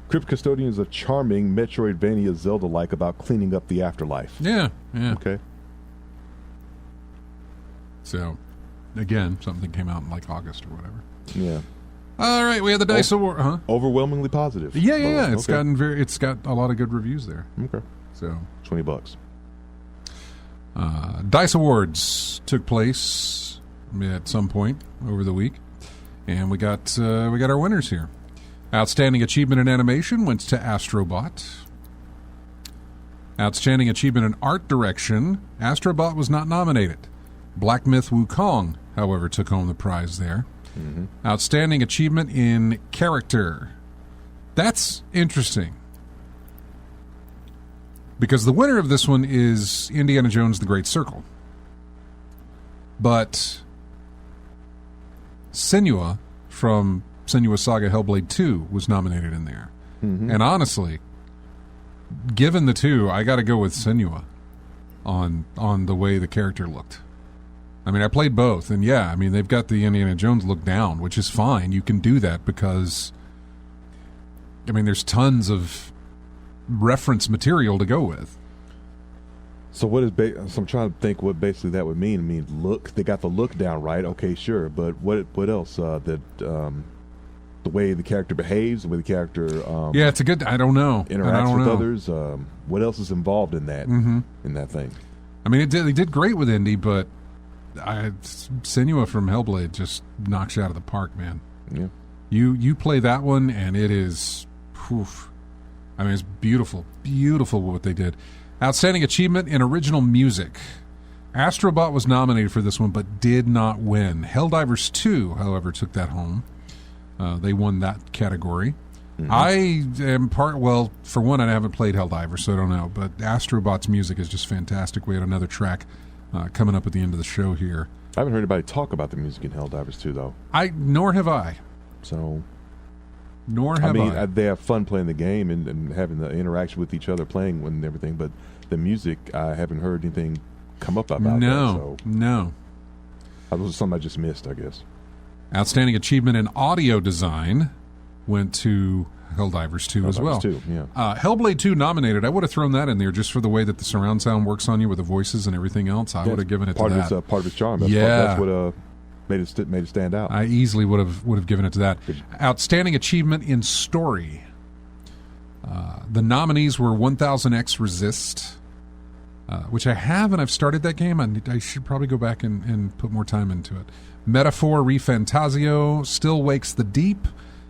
Crypt Custodian is a charming Metroidvania Zelda-like about cleaning up the afterlife. Yeah. Okay. So, again, something came out in like August or whatever. Yeah. All right, we have the Dice Award. Huh? Overwhelmingly positive. Yeah. It's got a lot of good reviews there. Okay. So $20. Dice Awards took place at some point over the week, and we got our winners here. Outstanding Achievement in Animation went to Astrobot. Outstanding Achievement in Art Direction, Astrobot was not nominated. Black Myth Wukong, however, took home the prize there. Mm-hmm. Outstanding Achievement in Character. That's interesting. Because the winner of this one is Indiana Jones The Great Circle. But Senua from Senua Saga Hellblade 2 was nominated in there. Mm-hmm. And honestly, given the two, I got to go with Senua on the way the character looked. I mean, I played both, and yeah, I mean, they've got the Indiana Jones look down, which is fine. You can do that because, I mean, there's tons of reference material to go with. So what is? So I'm trying to think what basically that would mean. I mean, look, they got the look down right. Okay, sure, but what else? The way the character behaves, the way the character yeah, it's a good. I don't know. Interacts with others. What else is involved in that in that thing? I mean, they did great with Indy, but Senua from Hellblade just knocks you out of the park, man. Yeah. You play that one, and it is. Oof. I mean, it's beautiful, beautiful what they did. Outstanding achievement in original music. Astrobot was nominated for this one, but did not win. Helldivers 2, however, took that home. They won that category. I am for one, I haven't played Helldivers, so I don't know. But Astrobot's music is just fantastic. We had another track coming up at the end of the show here. I haven't heard anybody talk about the music in Helldivers 2, though. Nor have I. So... Nor have I. They have fun playing the game and having the interaction with each other, playing and everything. But the music, I haven't heard anything come up about. No. That was something I just missed, I guess. Outstanding achievement in audio design went to Helldivers 2 as well. 2, yeah. Hellblade 2 nominated. I would have thrown that in there just for the way that the surround sound works on you with the voices and everything else. I would have given it to that. Part of its charm. That's what made it stand out. I easily would have given it to that. Outstanding achievement in story. The nominees were 1000X Resist, which I have, and I've started that game. I should probably go back and put more time into it. Metaphor Refantasio, Still Wakes the Deep,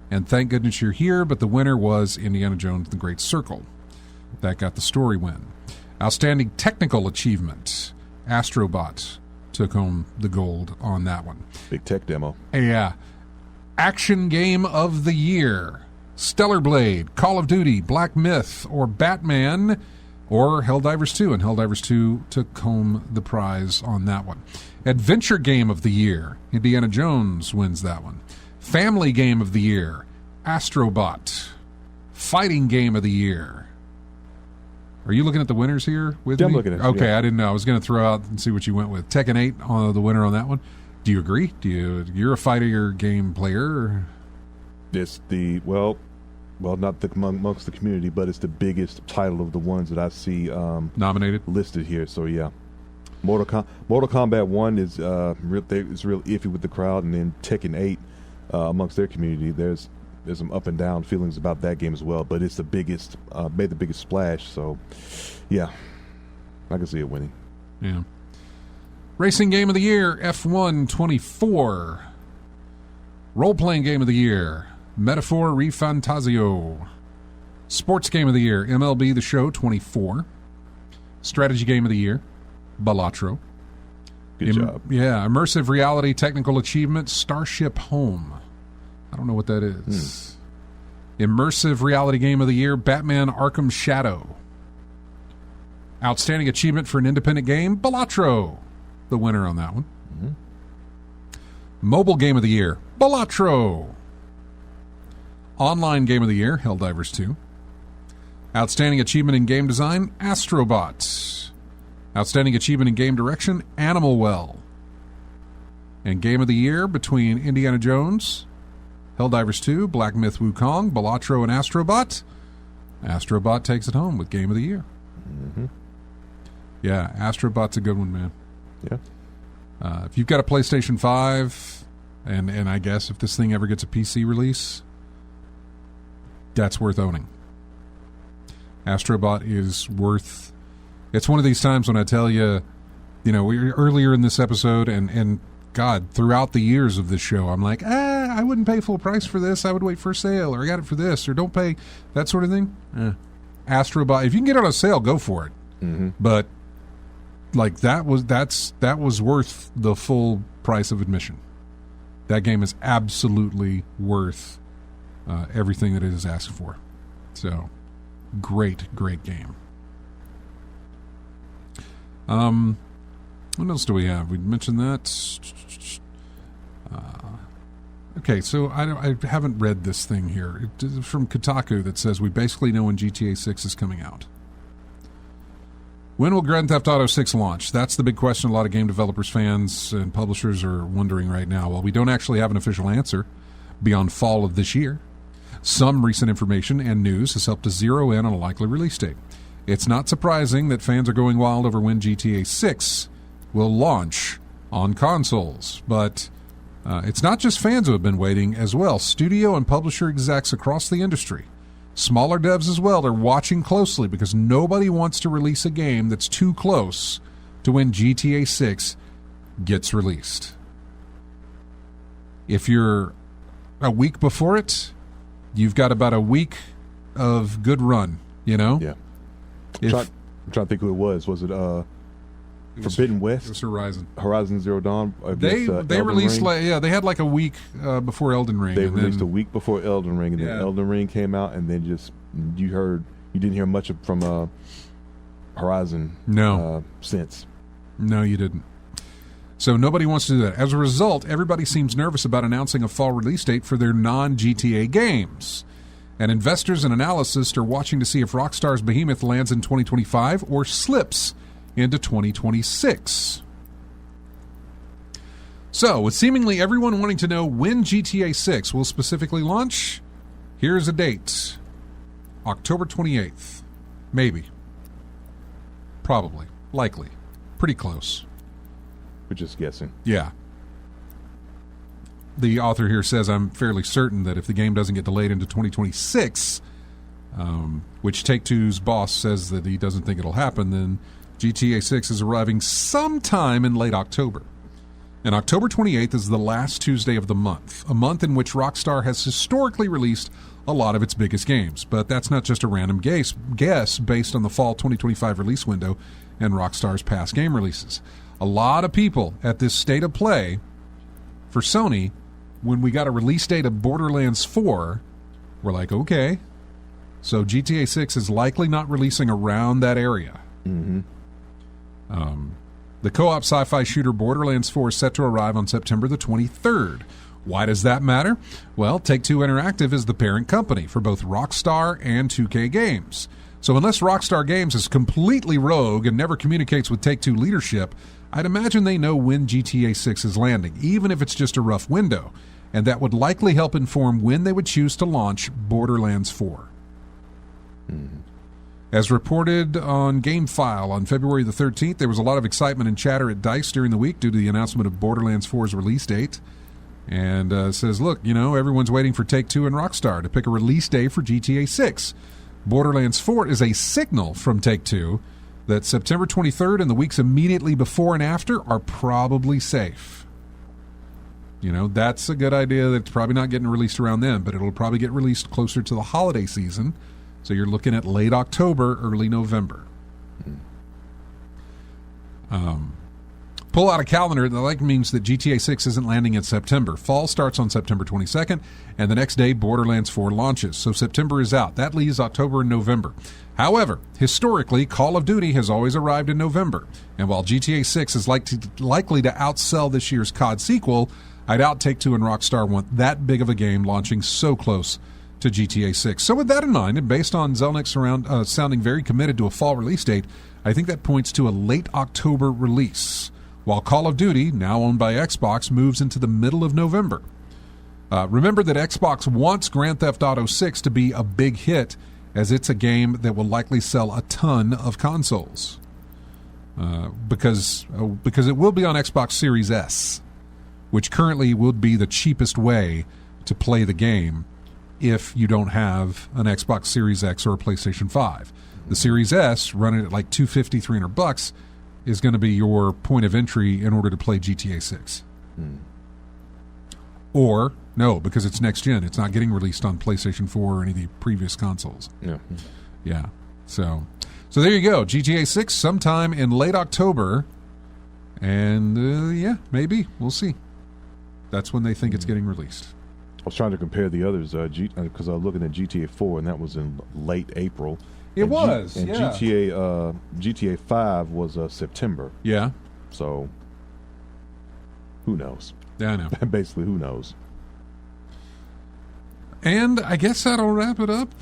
and Thank Goodness You're Here, but the winner was Indiana Jones The Great Circle. That got the story win. Outstanding technical achievement. Astrobot took home the gold on that one. Big tech demo. Yeah. Action Game of the Year. Stellar Blade, Call of Duty, Black Myth, or Batman, or Helldivers 2. And Helldivers 2 took home the prize on that one. Adventure Game of the Year. Indiana Jones wins that one. Family Game of the Year. Astrobot. Fighting Game of the Year. Are you looking at the winners here with me? I'm looking at it. Okay, yeah. I didn't know. I was going to throw out and see what you went with. Tekken 8 on the winner on that one. Do you agree? You're a fighter game player? It's not amongst the community, but it's the biggest title of the ones that I see Nominated? listed here. So yeah, Mortal Kombat 1 is real iffy with the crowd, and then Tekken 8 amongst their community, there's some up and down feelings about that game as well. But it's the biggest, made the biggest splash. So yeah, I can see it winning. Yeah. Racing Game of the Year, F1 24. Role-playing Game of the Year, Metaphor Refantasio. Sports Game of the Year, MLB The Show 24. Strategy Game of the Year, Balatro. Good job. Yeah, Immersive Reality Technical Achievement, Starship Home. I don't know what that is. Immersive Reality Game of the Year, Batman Arkham Shadow. Outstanding Achievement for an Independent Game, Balatro. The winner on that one. Mobile Game of the Year, Balatro. Online Game of the Year, Helldivers 2. Outstanding Achievement in Game Design, Astrobot. Outstanding Achievement in Game Direction, Animal Well. And Game of the Year between Indiana Jones, Helldivers 2, Black Myth Wukong, Balatro, and Astrobot. Astrobot takes it home with Game of the Year. Yeah, Astrobot's a good one, man. Yeah. If you've got a PlayStation 5, and I guess if this thing ever gets a PC release, that's worth owning. Astrobot is worth... It's one of these times when I tell you, earlier in this episode, and God, throughout the years of this show, I'm like, I wouldn't pay full price for this. I would wait for a sale, or I got it for this, or don't pay, that sort of thing. Astrobot, if you can get it on a sale, go for it. But like that was worth the full price of admission. That game is absolutely worth everything that it is asked for. So, great game. What else do we have? We mentioned that. Okay, so I haven't read this thing here. It's from Kotaku that says we basically know when GTA 6 is coming out. When will Grand Theft Auto 6 launch? That's the big question a lot of game developers, fans, and publishers are wondering right now. Well, we don't actually have an official answer beyond fall of this year. Some recent information and news has helped to zero in on a likely release date. it's not surprising that fans are going wild over when GTA 6 will launch on consoles. But it's not just fans who have been waiting as well. Studio and publisher execs across the industry, smaller devs as well, are watching closely because nobody wants to release a game that's too close to when GTA 6 gets released. If you're a week before it, you've got about a week of good run, you know? Yeah. I'm trying to think who it was. Was it Forbidden West? It was Horizon. Horizon Zero Dawn? They released, they had like a week before Elden Ring. They released a week before Elden Ring, and then Elden Ring came out, and then you didn't hear much from Horizon since. No, you didn't. So nobody wants to do that. As a result, everybody seems nervous about announcing a fall release date for their non-GTA games. And investors and analysts are watching to see if Rockstar's Behemoth lands in 2025 or slips into 2026. So, with seemingly everyone wanting to know when GTA 6 will specifically launch, here's a date. October 28th. Maybe. Probably. Likely. Pretty close. We're just guessing. Yeah. The author here says, I'm fairly certain that if the game doesn't get delayed into 2026, which Take-Two's boss says that he doesn't think it'll happen, then GTA 6 is arriving sometime in late October. And October 28th is the last Tuesday of the month, a month in which Rockstar has historically released a lot of its biggest games. But that's not just a random guess based on the fall 2025 release window and Rockstar's past game releases. A lot of people at this state of play for Sony, when we got a release date of Borderlands 4, were like, okay, so GTA 6 is likely not releasing around that area. Mm-hmm. The co-op sci-fi shooter Borderlands 4 is set to arrive on September the 23rd. Why does that matter? Well, Take-Two Interactive is the parent company for both Rockstar and 2K Games. So unless Rockstar Games is completely rogue and never communicates with Take-Two leadership, I'd imagine they know when GTA 6 is landing, even if it's just a rough window, and that would likely help inform when they would choose to launch Borderlands 4. Mm-hmm. As reported on GameFile on February the 13th, there was a lot of excitement and chatter at DICE during the week due to the announcement of Borderlands 4's release date. And says, look, everyone's waiting for Take-Two and Rockstar to pick a release day for GTA 6. Borderlands 4 is a signal from Take-Two that September 23rd and the weeks immediately before and after are probably safe. That's a good idea. That's probably not getting released around then, but it'll probably get released closer to the holiday season. So you're looking at late October, early November. Pull out a calendar. That means that GTA 6 isn't landing in September. Fall starts on September 22nd, and the next day Borderlands 4 launches. So September is out. That leaves October and November. However, historically, Call of Duty has always arrived in November. And while GTA 6 is likely to outsell this year's COD sequel, I doubt Take-Two and Rockstar want that big of a game launching so close to GTA 6. So with that in mind, and based on Zelnick sounding very committed to a fall release date, I think that points to a late October release, while Call of Duty, now owned by Xbox, moves into the middle of November. Remember that Xbox wants Grand Theft Auto 6 to be a big hit, as it's a game that will likely sell a ton of consoles. Because it will be on Xbox Series S, which currently would be the cheapest way to play the game if you don't have an Xbox Series X or a PlayStation 5. The Series S, running at like $250, $300, is going to be your point of entry in order to play GTA 6. Or, no, because it's next gen. It's not getting released on PlayStation 4 or any of the previous consoles. Yeah. So there you go. GTA 6 sometime in late October. And, maybe. We'll see. That's when they think it's getting released. I was trying to compare the others because I was looking at GTA 4, and that was in late April. GTA 5 was September. Yeah. So, who knows? Yeah, I know. Basically, who knows? And I guess that'll wrap it up.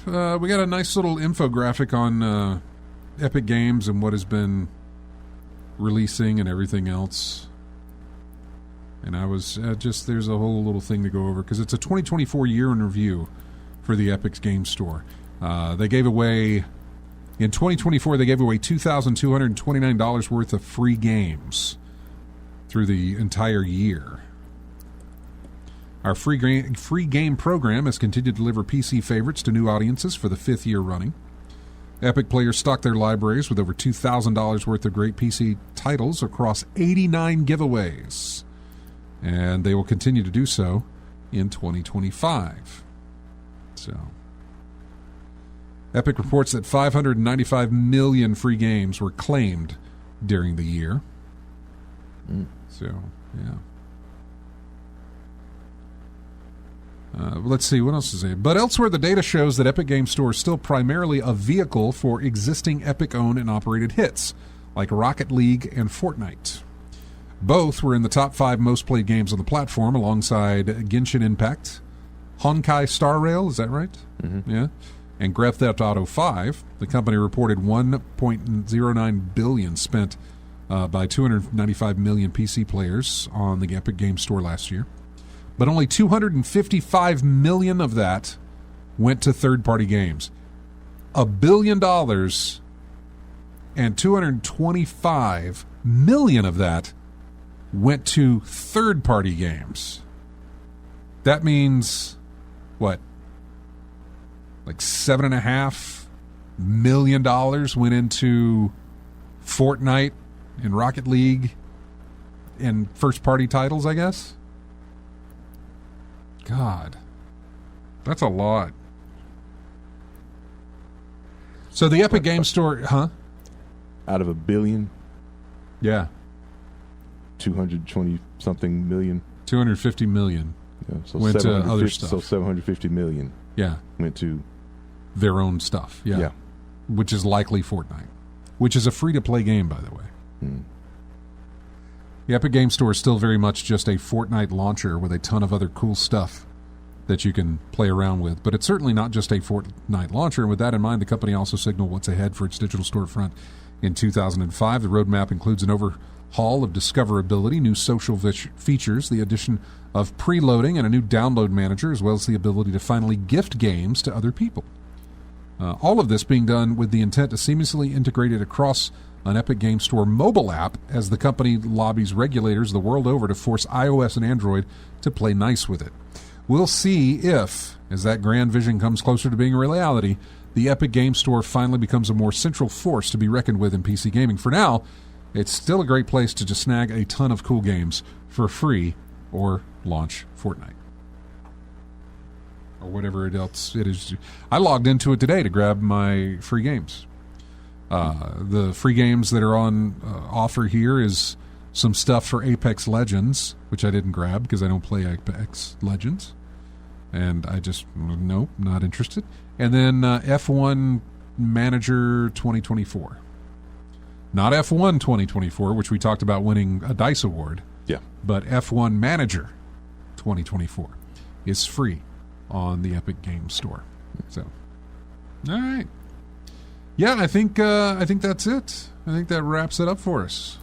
We got a nice little infographic on Epic Games and what has been releasing and everything else. And I was there's a whole little thing to go over because it's a 2024 year in review for the Epic Games Store. They gave away In 2024, they gave away $2,229 worth of free games through the entire year. Our free game program has continued to deliver PC favorites to new audiences for the 5th year running. Epic players stock their libraries with over $2,000 worth of great PC titles across 89 giveaways. And they will continue to do so in 2025. So, Epic reports that 595 million free games were claimed during the year. So, yeah. Let's see, what else is there? But elsewhere, the data shows that Epic Games Store is still primarily a vehicle for existing Epic-owned and operated hits, like Rocket League and Fortnite. Both were in the top 5 most played games on the platform, alongside Genshin Impact, Honkai Star Rail, is that right? Mm-hmm. Yeah. And Grand Theft Auto 5. The company reported $1.09 billion spent by 295 million PC players on the Epic Games Store last year. But only 255 million of that went to third-party games. $1 billion and 225 million of that went to third-party games. That means, what? Like $7.5 million went into Fortnite and Rocket League and first-party titles, I guess? God, that's a lot. So the Epic Games Store, Out of $1 billion, yeah, 220-something million. 250 million So went to other stuff. So 750 million went to their own stuff, yeah. Which is likely Fortnite, which is a free-to-play game, by the way. The Epic Games Store is still very much just a Fortnite launcher with a ton of other cool stuff that you can play around with. But it's certainly not just a Fortnite launcher. And with that in mind, the company also signaled what's ahead for its digital storefront in 2005. The roadmap includes an overhaul of discoverability, new social features, the addition of preloading, and a new download manager, as well as the ability to finally gift games to other people. All of this being done with the intent to seamlessly integrate it across an Epic Games Store mobile app, as the company lobbies regulators the world over to force iOS and Android to play nice with it. We'll see if, as that grand vision comes closer to being a reality, the Epic Games Store finally becomes a more central force to be reckoned with in PC gaming. For now, it's still a great place to just snag a ton of cool games for free or launch Fortnite. Or whatever else it is. I logged into it today to grab my free games. The free games that are on offer here is some stuff for Apex Legends, which I didn't grab because I don't play Apex Legends. And I just, nope, not interested. And then F1 Manager 2024. Not F1 2024, which we talked about winning a DICE award. Yeah. But F1 Manager 2024 is free on the Epic Games Store. So, all right. Yeah, I think that's it. I think that wraps it up for us.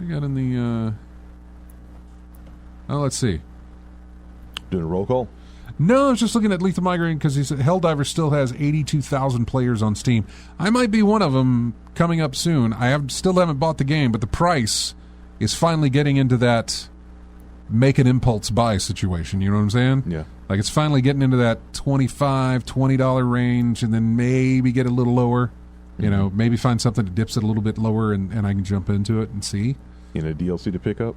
We got in the... let's see. Doing a roll call? No, I was just looking at Lethal Migraine because he said Helldiver still has 82,000 players on Steam. I might be one of them coming up soon. Still haven't bought the game, but the price is finally getting into that make an impulse buy situation. You know what I'm saying? Yeah. Like it's finally getting into that $25, $20 range, and then maybe get a little lower. You know, maybe find something that dips it a little bit lower, and I can jump into it and see. In a DLC to pick up?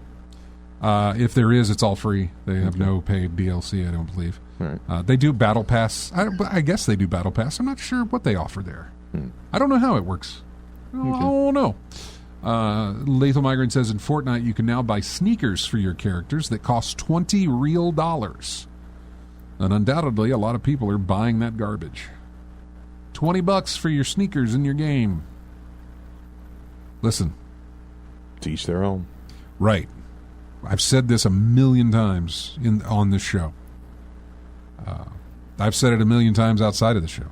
If there is, it's all free. They have no paid DLC, I don't believe. Right. They do Battle Pass. I guess they do Battle Pass. I'm not sure what they offer there. I don't know how it works. I don't know. Lethal Migraine says in Fortnite you can now buy sneakers for your characters that cost $20 real. And undoubtedly, a lot of people are buying that garbage. $20 for your sneakers in your game. Listen. To each their own. Right. I've said this a million times on this show. I've said it a million times outside of the show.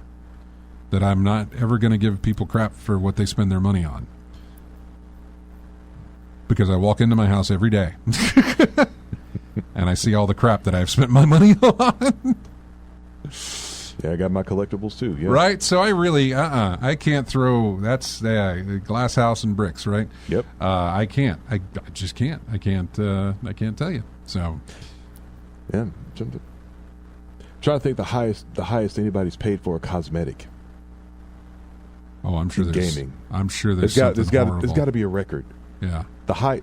That I'm not ever going to give people crap for what they spend their money on. Because I walk into my house every day. And I see all the crap that I've spent my money on. Yeah, I got my collectibles too. Yeah. Right? So I really, I can't throw, that's glass house and bricks, right? Yep. I can't. I just can't. I can't tell you. So. Yeah. I'm trying to think the highest anybody's paid for a cosmetic. Oh, I'm sure there's gaming. I'm sure there's there's got to be a record. Yeah. I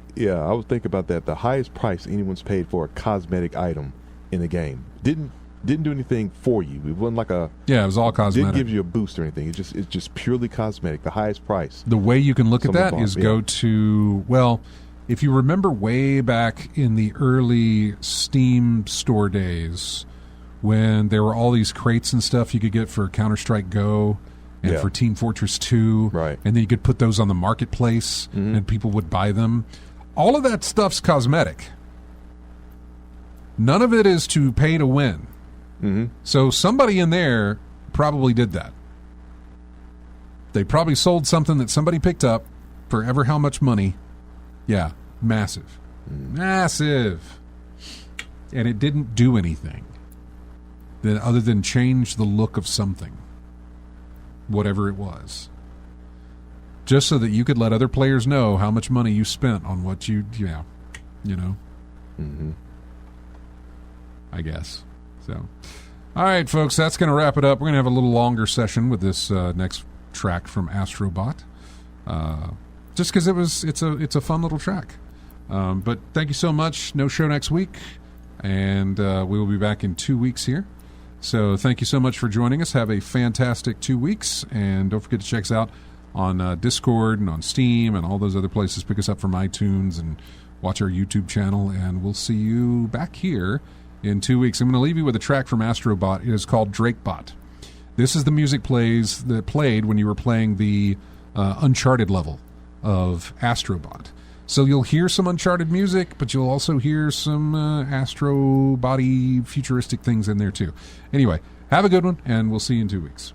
would think about that. The highest price anyone's paid for a cosmetic item in a game didn't do anything for you. It wasn't like a it was all cosmetic. Didn't give you a boost or anything. It's just purely cosmetic. The highest price. The way you can look at that is go to if you remember way back in the early Steam store days when there were all these crates and stuff you could get for Counter-Strike Go and for Team Fortress 2, right? And then you could put those on the marketplace and people would buy them. All of that stuff's cosmetic. None of it is to pay to win. Mm-hmm. So somebody in there probably did that. They probably sold something that somebody picked up for ever how much money. Yeah, massive. Massive. And it didn't do anything other than change the look of something. Whatever it was. Just so that you could let other players know how much money you spent on what you know. Mm-hmm. I guess. So, all right, folks, that's going to wrap it up. We're going to have a little longer session with this next track from Astrobot, just because it's a fun little track. But thank you so much. No show next week, and we will be back in 2 weeks here. So thank you so much for joining us. Have a fantastic 2 weeks, and don't forget to check us out on Discord and on Steam and all those other places. Pick us up from iTunes and watch our YouTube channel, and we'll see you back here in 2 weeks. I'm going to leave you with a track from Astrobot. It is called Drakebot. This is the music that played when you were playing the Uncharted level of Astrobot. So you'll hear some Uncharted music, but you'll also hear some Astro body futuristic things in there too. Anyway, have a good one, and we'll see you in 2 weeks.